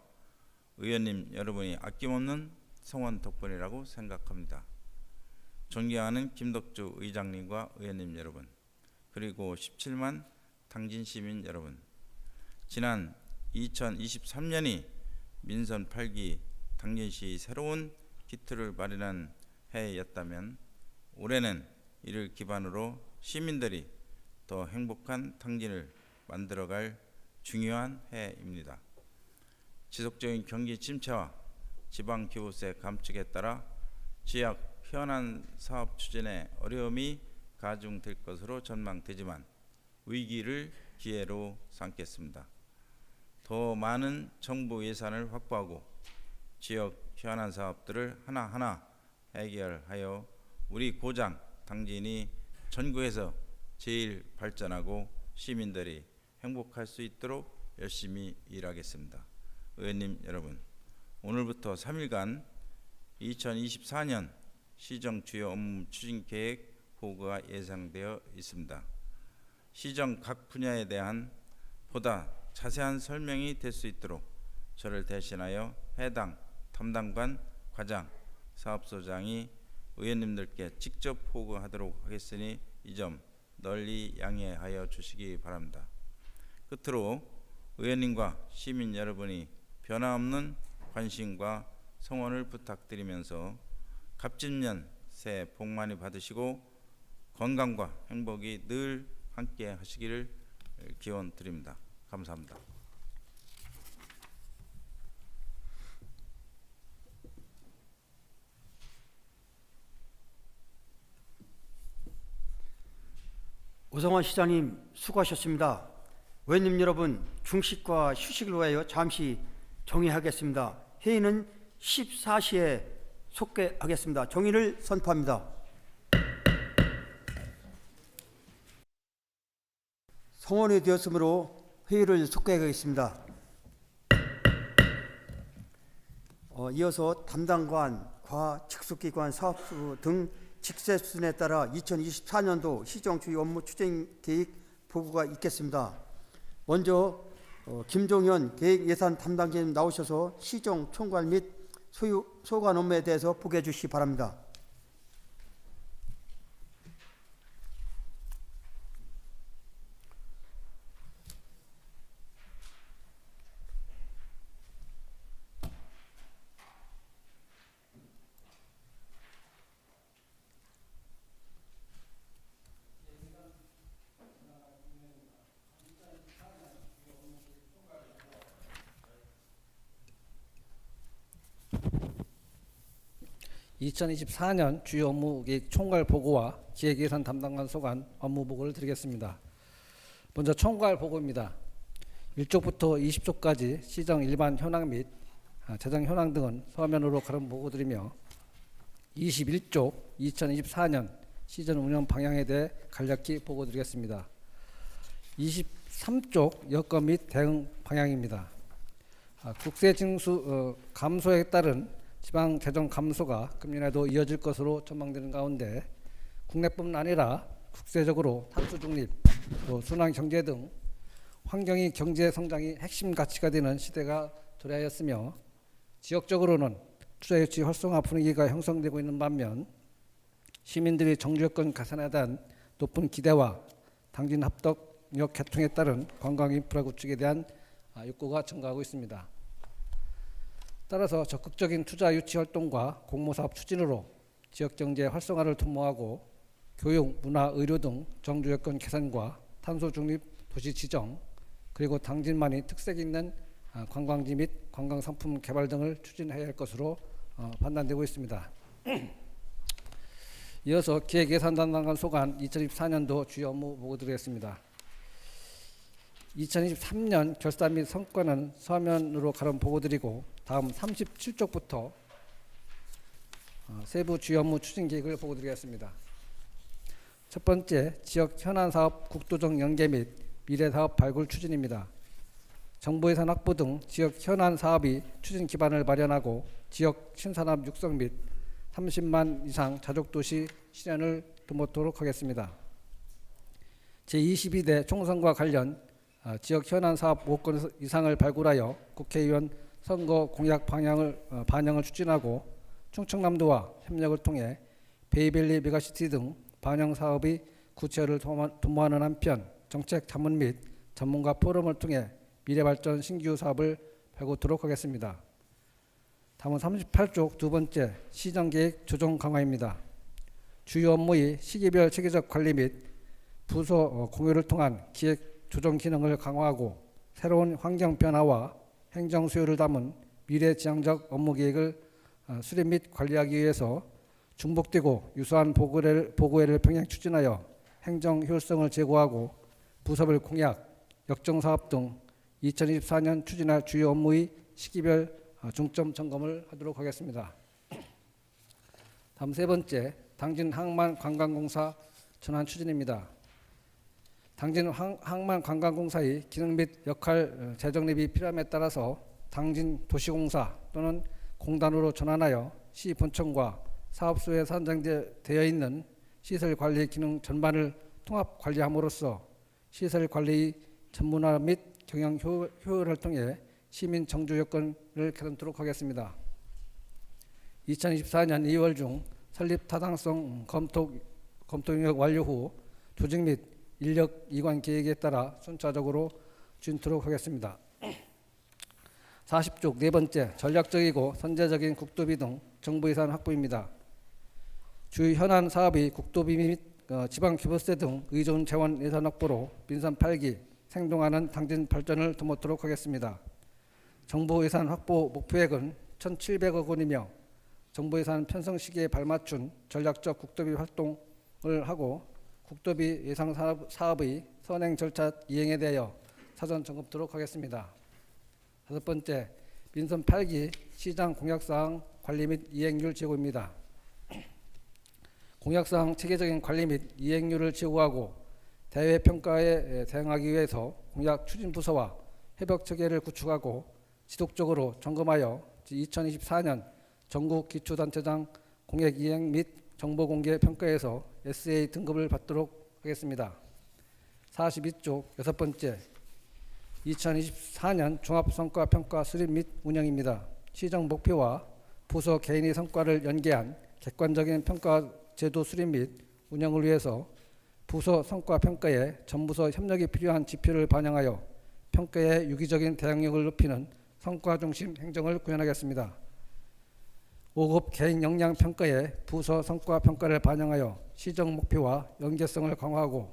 의원님 여러분이 아낌없는 성원 덕분이라고 생각합니다. 존경하는 김덕주 의장님과 의원님 여러분, 그리고 17만 당진 시민 여러분, 지난 2023년이 민선 8기 당진시 새로운 기틀을 마련한 해였다면 올해는 이를 기반으로 시민들이 더 행복한 당진을 만들어갈 중요한 해입니다. 지속적인 경기 침체와 지방기부세 감축에 따라 지역 현안 사업 추진에 어려움이 가중될 것으로 전망되지만 위기를 기회로 삼겠습니다. 더 많은 정부 예산을 확보하고 지역 현안 사업들을 하나하나 해결하여 우리 고장 당진이 전국에서 제일 발전하고 시민들이 행복할 수 있도록 열심히 일하겠습니다. 의원님 여러분, 오늘부터 3일간 2024년 시정 주요 업무 추진 계획 보고가 예상되어 있습니다. 시정 각 분야에 대한 보다 자세한 설명이 될 수 있도록 저를 대신하여 해당 담당관, 과장, 사업소장이 의원님들께 직접 보고하도록 하겠으니 이 점 널리 양해하여 주시기 바랍니다. 끝으로 의원님과 시민 여러분이 변함없는 관심과 성원을 부탁드리면서 갑진년 새해 복 많이 받으시고 건강과 행복이 늘 함께 하시기를 기원 드립니다. 감사합니다. 오성환 시장님 수고하셨습니다. 의원님 여러분, 중식과 휴식을 위하여 잠시 정회하겠습니다. 회의는 14시에 속개하겠습니다. 정의를 선포합니다. 성원이 되었으므로 회의를 속개하겠습니다. 이어서 담당관, 과, 직속기관, 사업부 등 직세 수준에 따라 2024년도 시정 주요 업무 추진 계획 보고가 있겠습니다. 먼저 김종현 계획예산 담당자님 나오셔서 시정 총괄 및 소관 업무에 대해서 보고해 주시기 바랍니다. (2024년) 주요 업무 계획 총괄 보고와 기획예산 담당관 소관 업무 보고를 드리겠습니다. 먼저 총괄 보고입니다. 1쪽부터 20쪽까지 시정 일반 현황 및 재정 현황 등은 서면으로 가름 보고드리며 21쪽 2024년 시정 운영 방향에 대해 간략히 보고드리겠습니다. 23쪽 여건 및 대응 방향입니다. 국세 징수 감소에 따른 지방 재정 감소가 금년에도 이어질 것으로 전망되는 가운데 국내뿐 아니라 국제적으로 탄소 중립, 또 순환 경제 등 환경이 경제 성장이 핵심 가치가 되는 시대가 도래하였으며 지역적으로는 투자 유치 활성화 분위기가 형성되고 있는 반면 시민들이 정주 여건 개선에 대한 높은 기대와 당진 합덕역 개통에 따른 관광 인프라 구축에 대한 욕구가 증가하고 있습니다. 따라서 적극적인 투자 유치 활동과 공모사업 추진으로 지역경제 활성화를 도모하고 교육, 문화, 의료 등 정주 여건 개선과 탄소 중립 도시 지정, 그리고 당진만이 특색 있는 관광지 및 관광 상품 개발 등을 추진해야 할 것으로 판단되고 있습니다. 이어서 기획예산단관 소관 2024년도 주요 업무 보고드리겠습니다. 2023년 결산 및 성과는 서면으로 가름 보고드리고 다음 37쪽부터 세부 주요 업무 추진 계획을 보고드리겠습니다. 첫 번째, 지역 현안 사업 국도적 연계 및 미래 사업 발굴 추진입니다. 정부 예산 확보 등 지역 현안 사업이 추진 기반을 마련하고 지역 신산업 육성 및 30만 이상 자족도시 실현을 도모토록 하겠습니다. 제22대 총선과 관련 지역 현안 사업 5건 이상을 발굴하여 국회의원 선거 공약 반영을 추진하고 충청남도와 협력을 통해 베이밸리 메가시티 등 반영 사업이 구체화를 도모하는 한편 정책 자문 및 전문가 포럼을 통해 미래발전 신규 사업을 발굴하도록 하겠습니다. 다음은 38쪽 두 번째 시정계획 조정 강화입니다. 주요 업무의 시기별 체계적 관리 및 부서 공유를 통한 기획 조정 기능을 강화하고 새로운 환경 변화와 행정 수요를 담은 미래지향적 업무 계획을 수립 및 관리하기 위해서 중복되고 유사한 보고회를 병행 추진하여 행정 효율성을 제고하고 부서별 공약, 역정사업 등 2024년 추진할 주요 업무의 시기별 중점 점검을 하도록 하겠습니다. 다음 세 번째, 당진 항만관광공사 전환 추진입니다. 당진 항만관광공사의 기능 및 역할 재정 립이 필요함에 따라서 당진 도시공사 또는 공단으로 전환하여 시 본청과 사업소에 산정되어 있는 시설 관리 기능 전반을 통합 관리함으로써 시설 관리 전문화 및 경영 효율을 통해 시민 정주 여건을 개선토록 하겠습니다. 2024년 2월 중 설립 타당성 검토 용역 완료 후 조직 및 인력 이관 계획에 따라 순차적으로 추진토록 하겠습니다. 40쪽 네 번째, 전략적이고 선제적인 국도비 등 정부 예산 확보입니다. 주요 현안 사업이 국도비 및 지방교부세 등 의존 재원 예산 확보로 민선 8기 생동하는 당진 발전을 도모토록 하겠습니다. 정부 예산 확보 목표액은 1,700억 원이며 정부 예산 편성 시기에 발맞춘 전략적 국도비 활동을 하고 국도비 예상 사업의 선행 절차 이행에 대하여 사전 점검토록 하겠습니다. 다섯 번째, 민선 8기 시장 공약사항 관리 및 이행률 제고입니다. 공약사항 체계적인 관리 및 이행률을 제고하고 대외 평가에 대응하기 위해서 공약 추진 부서와 협력 체계를 구축하고 지속적으로 점검하여 2024년 전국 기초단체장 공약 이행 및 정보 공개 평가에서 SA 등급을 받도록 하겠습니다. 42쪽 여섯 번째, 2024년 종합성과평가 수립 및 운영입니다. 시정 목표와 부서 개인의 성과를 연계한 객관적인 평가 제도 수립 및 운영을 위해서 부서 성과 평가에 전부서 협력이 필요한 지표를 반영하여 평가의 유기적인 대응력을 높이는 성과 중심 행정을 구현하겠습니다. 5급 개인 역량 평가에 부서 성과 평가를 반영하여 시정 목표와 연계성을 강화하고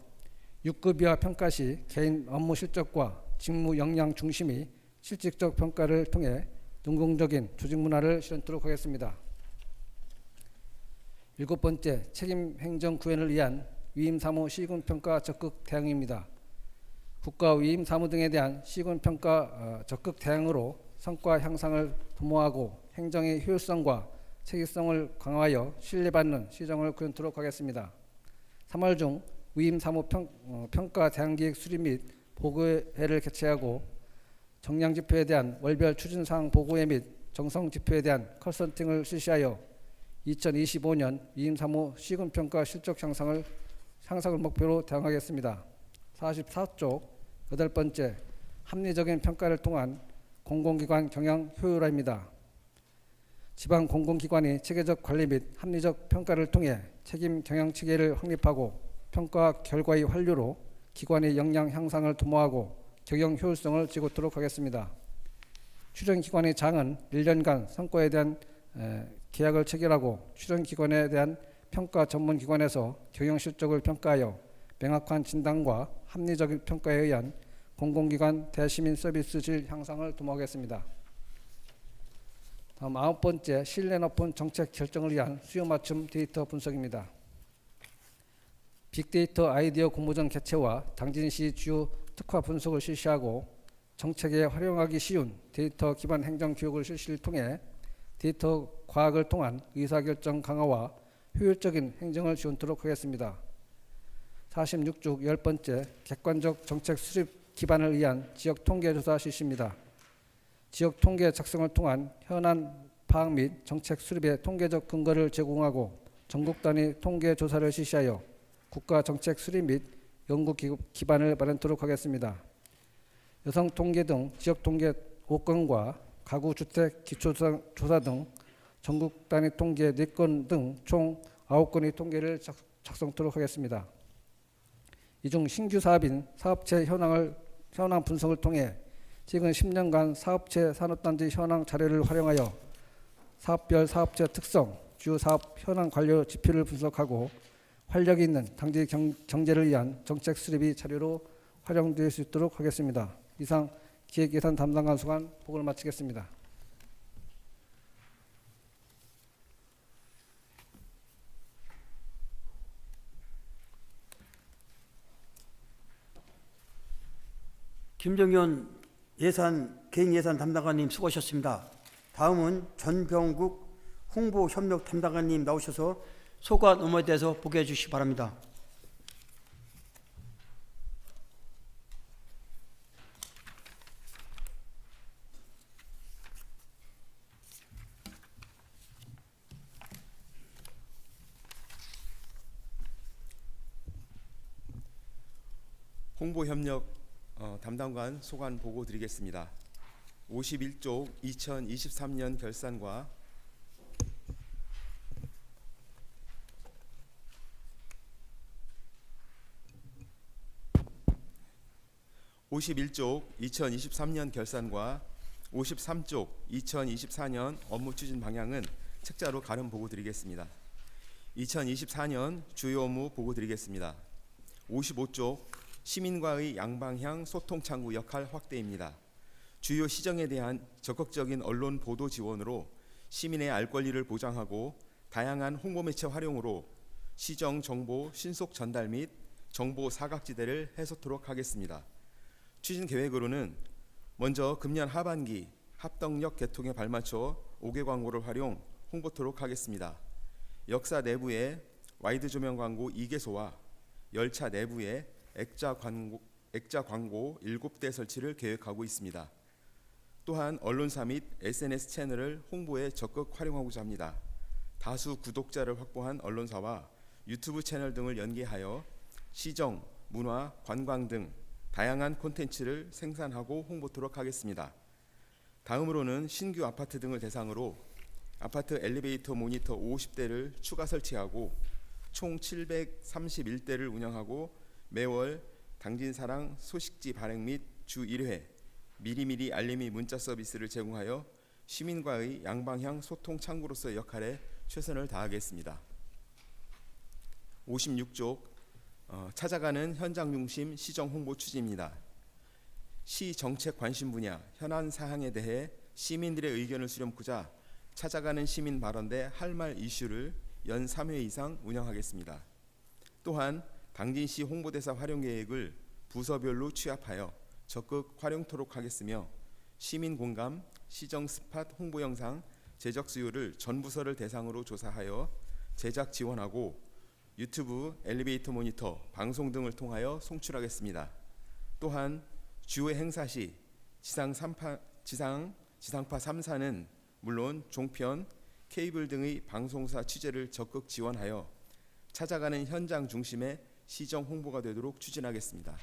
6급 이하 평가 시 개인 업무 실적과 직무 역량 중심의 실질적 평가를 통해 능동적인 조직 문화를 실현토록 하겠습니다. 일곱 번째, 책임 행정 구현을 위한 위임 사무 시군 평가 적극 대응입니다. 국가 위임 사무 등에 대한 시군 평가 적극 대응으로 성과 향상을 도모하고 행정의 효율성과 체계성을 강화하여 신뢰받는 시정을 구현토록 하겠습니다. 3월 중 위임 사무 평가 대응 계획 수립 및 보고회를 개최하고 정량 지표에 대한 월별 추진사항 보고회 및 정성 지표에 대한 컨설팅을 실시하여 2025년 위임 사무 시군 평가 실적 향상을 목표로 대응하겠습니다. 44쪽 여덟 번째, 합리적인 평가를 통한 공공기관 경영 효율화입니다. 지방 공공기관이 체계적 관리 및 합리적 평가를 통해 책임 경영 체계를 확립하고 평가 결과의 환류로 기관의 역량 향상을 도모하고 경영 효율성을 지고토록 하겠습니다. 출연기관의 장은 1년간 성과에 대한 계약을 체결하고 출연기관에 대한 평가 전문기관에서 경영 실적을 평가하여 명확한 진단과 합리적인 평가에 의한 공공기관 대시민 서비스 질 향상을 도모하겠습니다. 다음 9번째, 신뢰 높은 정책 결정을 위한 수요 맞춤 데이터 분석입니다. 빅데이터 아이디어 공모전 개최와 당진시 주요 특화 분석을 실시하고 정책에 활용하기 쉬운 데이터 기반 행정 교육을 실시를 통해 데이터 과학을 통한 의사결정 강화와 효율적인 행정을 지원토록 하겠습니다. 46쪽 10번째, 객관적 정책 수립 기반을 위한 지역 통계 조사 실시입니다. 지역 통계 작성을 통한 현안 파악 및 정책 수립의 통계적 근거를 제공하고 전국 단위 통계 조사를 실시하여 국가 정책 수립 및 연구 기반을 마련토록 하겠습니다. 여성 통계 등 지역 통계 5건과 가구 주택 기초조사 등 전국 단위 통계 4건 등 총 9건의 통계를 작성토록 하겠습니다. 이 중 신규 사업인 사업체 현황 분석을 통해 최근 10년간 사업체 산업단지 현황 자료를 활용하여 사업별 사업체 특성, 주요 사업 현황 관료 지표를 분석하고 활력 있는 당지 경제를 위한 정책 수립이 자료로 활용될 수 있도록 하겠습니다. 이상 기획예산 담당관 수관 보고를 마치겠습니다. 김정현 개인예산 담당관님 수고하셨습니다. 다음은 전병국 홍보협력 담당관님 나오셔서 소관 업무에 대해서 보고해 주시기 바랍니다. 홍보협력 담당관 소관 보고 드리겠습니다. 51쪽 2023년 결산과 51쪽 2023년 결산과 53쪽 2024년 업무 추진 방향은 책자로 가름 보고 드리겠습니다. 2024년 주요 업무 보고 드리겠습니다. 55쪽 시민과의 양방향 소통 창구 역할 확대입니다. 주요 시정에 대한 적극적인 언론 보도 지원으로 시민의 알 권리를 보장하고 다양한 홍보 매체 활용으로 시정 정보 신속 전달 및 정보 사각지대를 해소토록 하겠습니다. 추진 계획으로는 먼저 금년 하반기 합덕역 개통에 발맞춰 5개 광고를 활용 홍보토록 하겠습니다. 역사 내부에 와이드 조명 광고 2개소와 열차 내부에 액자 광고 7대 설치를 계획하고 있습니다. 또한 언론사 및 SNS 채널을 홍보에 적극 활용하고자 합니다. 다수 구독자를 확보한 언론사와 유튜브 채널 등을 연계하여 시정, 문화, 관광 등 다양한 콘텐츠를 생산하고 홍보토록 하겠습니다. 다음으로는 신규 아파트 등을 대상으로 아파트 엘리베이터 모니터 50대를 추가 설치하고 총 731대를 운영하고 매월 당진사랑 소식지 발행 및 주 1회 미리미리 알림이 문자 서비스를 제공하여 시민과의 양방향 소통 창구로서의 역할에 최선을 다하겠습니다. 56쪽 찾아가는 현장 중심 시정 홍보 추진입니다. 시 정책 관심 분야 현안 사항에 대해 시민들의 의견을 수렴하고자 찾아가는 시민 발언대 할 말 이슈를 연 3회 이상 운영하겠습니다. 또한 당진시 홍보대사 활용 계획을 부서별로 취합하여 적극 활용토록 하겠으며 시민 공감, 시정 스팟 홍보 영상 제작 수요를 전 부서를 대상으로 조사하여 제작 지원하고 유튜브, 엘리베이터 모니터, 방송 등을 통하여 송출하겠습니다. 또한 주요 행사 시 지상파 3사는 물론 종편, 케이블 등의 방송사 취재를 적극 지원하여 찾아가는 현장 중심의 시정 홍보가 되도록 추진하겠습니다.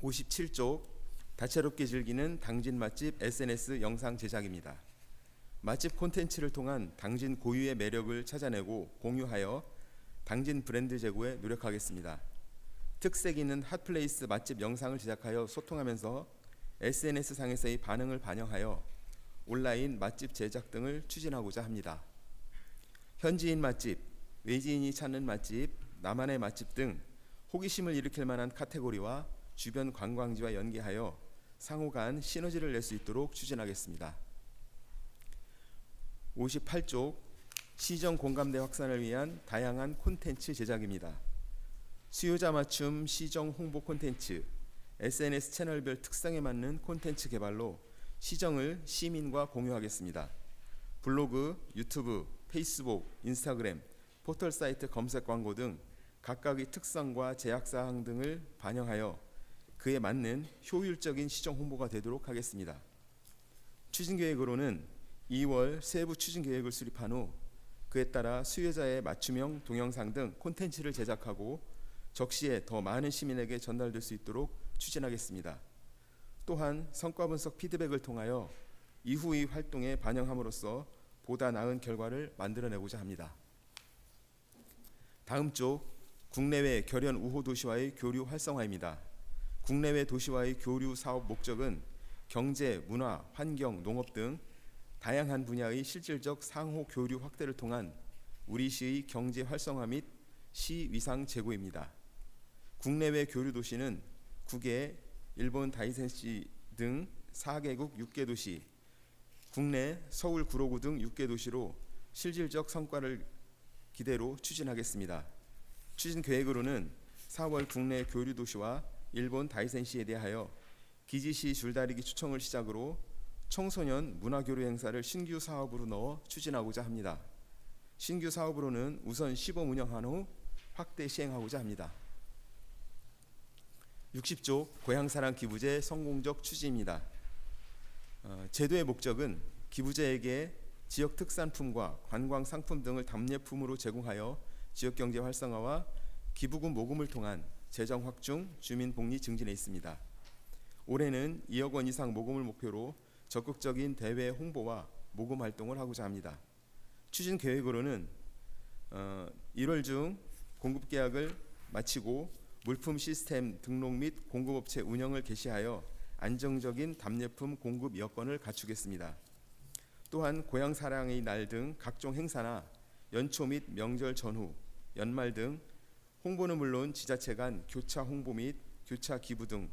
57쪽 다채롭게 즐기는 당진 맛집 SNS 영상 제작입니다. 맛집 콘텐츠를 통한 당진 고유의 매력을 찾아내고 공유하여 당진 브랜드 제고에 노력하겠습니다. 특색 있는 핫플레이스 맛집 영상을 제작하여 소통하면서 SNS상에서의 반응을 반영하여 온라인 맛집 제작 등을 추진하고자 합니다. 현지인 맛집, 외지인이 찾는 맛집, 나만의 맛집 등 호기심을 일으킬 만한 카테고리와 주변 관광지와 연계하여 상호 간 시너지를 낼 수 있도록 추진하겠습니다. 58쪽 시정 공감대 확산을 위한 다양한 콘텐츠 제작입니다. 수요자 맞춤 시정 홍보 콘텐츠, SNS 채널별 특성에 맞는 콘텐츠 개발로 시정을 시민과 공유하겠습니다. 블로그, 유튜브, 페이스북, 인스타그램, 포털 사이트 검색 광고 등 각각의 특성과 제약사항 등을 반영하여 그에 맞는 효율적인 시정 홍보가 되도록 하겠습니다. 추진계획으로는 2월 세부 추진계획을 수립한 후 그에 따라 수요자의 맞춤형 동영상 등 콘텐츠를 제작하고 적시에 더 많은 시민에게 전달될 수 있도록 추진하겠습니다. 또한 성과 분석 피드백을 통하여 이후의 활동에 반영함으로써 보다 나은 결과를 만들어내고자 합니다. 다음 쪽 국내외 결연 우호 도시와의 교류 활성화입니다. 국내외 도시와의 교류 사업 목적은 경제, 문화, 환경, 농업 등 다양한 분야의 실질적 상호 교류 확대를 통한 우리 시의 경제 활성화 및 시 위상 제고입니다. 국내외 교류 도시는 국외, 일본 다이센시 등 4개국 6개 도시, 국내 서울 구로구 등 6개 도시로 실질적 성과를 기대로 추진하겠습니다. 추진 계획으로는 4월 국내 교류 도시와 일본 다이센시에 대하여 기지시 줄다리기 추청을 시작으로 청소년 문화교류 행사를 신규 사업으로 넣어 추진하고자 합니다. 신규 사업으로는 우선 시범 운영한 후 확대 시행하고자 합니다. 60조 고향사랑 기부제 성공적 추진입니다. 제도의 목적은 기부제에게 지역 특산품과 관광 상품 등을 답례품으로 제공하여 지역경제 활성화와 기부금 모금을 통한 재정 확충, 주민 복리 증진에 있습니다. 올해는 2억 원 이상 모금을 목표로 적극적인 대외 홍보와 모금 활동을 하고자 합니다. 추진 계획으로는 1월 중 공급 계약을 마치고 물품 시스템 등록 및 공급업체 운영을 개시하여 안정적인 답례품 공급 여건을 갖추겠습니다. 또한 고향사랑의 날 등 각종 행사나 연초 및 명절 전후, 연말 등 홍보는 물론 지자체 간 교차 홍보 및 교차 기부 등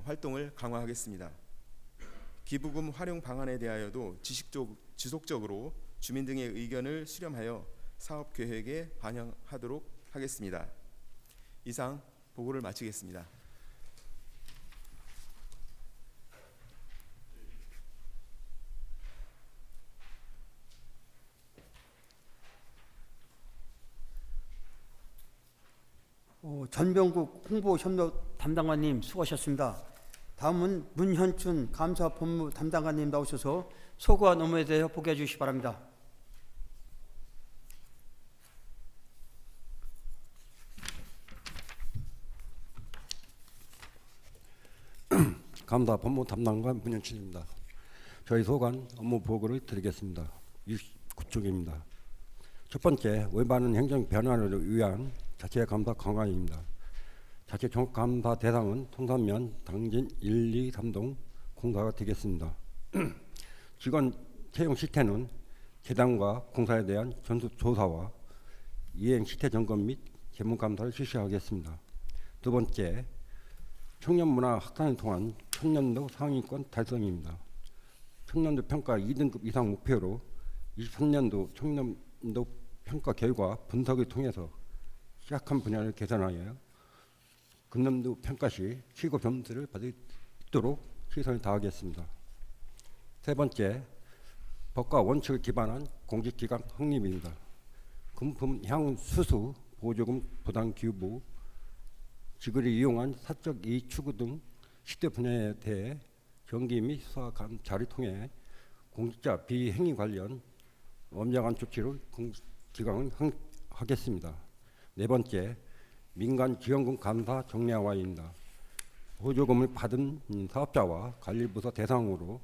활동을 강화하겠습니다. 기부금 활용 방안에 대하여도 지속적으로 주민 등의 의견을 수렴하여 사업 계획에 반영하도록 하겠습니다. 이상 보고를 마치겠습니다. 전병국 홍보협력 담당관님 수고하셨습니다. 다음은 문현춘 감사본부 담당관님 나오셔서 소관 업무에 대해 보고해 주시기 바랍니다. 감사 법무 담당관 문현춘입니다. 저희 소관 업무 보고를 드리겠습니다. 69쪽입니다. 첫 번째, 올바른 행정 변화를 위한 자체 감사 강화입니다. 자체 종합 감사 대상은 통산면 당진 1, 2, 3동 공사가 되겠습니다. 직원 채용 시태는 재단과 공사에 대한 전수 조사와 이행 시태 점검 및 재무 감사를 실시하겠습니다. 두 번째, 청년 문화 확산을 통한 청년도 상위권 달성입니다. 청년도 평가 2등급 이상 목표로 23년도 청년도 평가 결과 분석을 통해서 취약한 분야를 개선하여 금년도 평가 시 최고 점수를 받을 수 있도록 최선을 다하겠습니다. 세 번째, 법과 원칙을 기반한 공직기관 확립입니다. 금품 향후 수수, 보조금 부당 기부, 지구를 이용한 사적 이익 추구 등 10대 분야에 대해 정기 및 수사 감찰을 통해 공직자 비행위 관련 엄정한 조치를 공직기관을 하겠습니다. 네 번째, 민간 지원금 감사 정량화입니다. 보조금을 받은 사업자와 관리부서 대상으로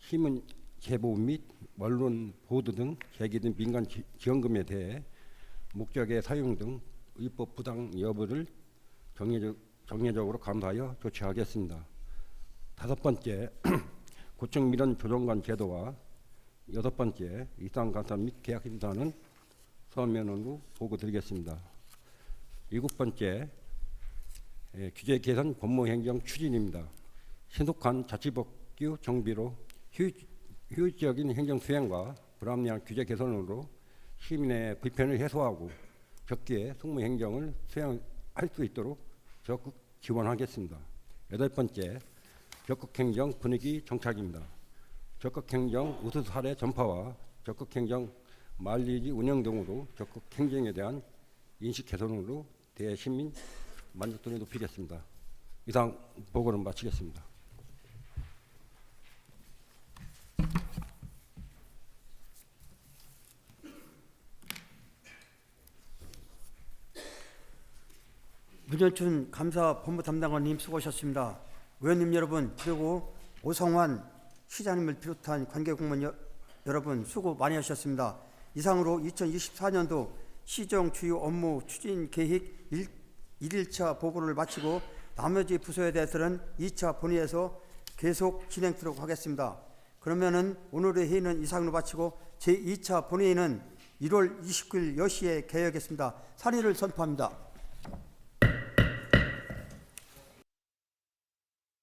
신문 제보 및 언론 보도 등 제기된 민간 지원금에 대해 목적의 사용 등 위법 부당 여부를 정례적으로 감사하여 조치하겠습니다. 5번째, 고청 민원 조정관 제도와 6번째, 이상감사 및 계약 심사는 서면으로 보고드리겠습니다. 7번째, 규제 개선 법무행정 추진입니다. 신속한 자치법규 정비로 효율적인 행정 수행과 불합리한 규제 개선으로 시민의 불편을 해소하고 적기에 승무행정을 수행할 수 있도록 적극 지원하겠습니다. 8번째, 적극행정 분위기 정착입니다. 적극행정 우수 사례 전파와 적극행정 마일리지 운영 등으로 적극행정에 대한 인식 개선으로 대시민 만족도를 높이겠습니다. 이상 보고를 마치겠습니다. 문현춘 감사 본부 담당관님 수고하셨습니다. 의원님 여러분 그리고 오성환 시장님을 비롯한 관계공무원 여러분 수고 많이 하셨습니다. 이상으로 2024년도 시정 주요 업무 추진 계획 1일차 보고를 마치고 나머지 부서에 대해서는 2차 본회의에서 계속 진행하도록 하겠습니다. 그러면은 오늘의 회의는 이상으로 마치고 제2차 본회의는 1월 29일 10시에 개회하겠습니다. 산의를 선포합니다.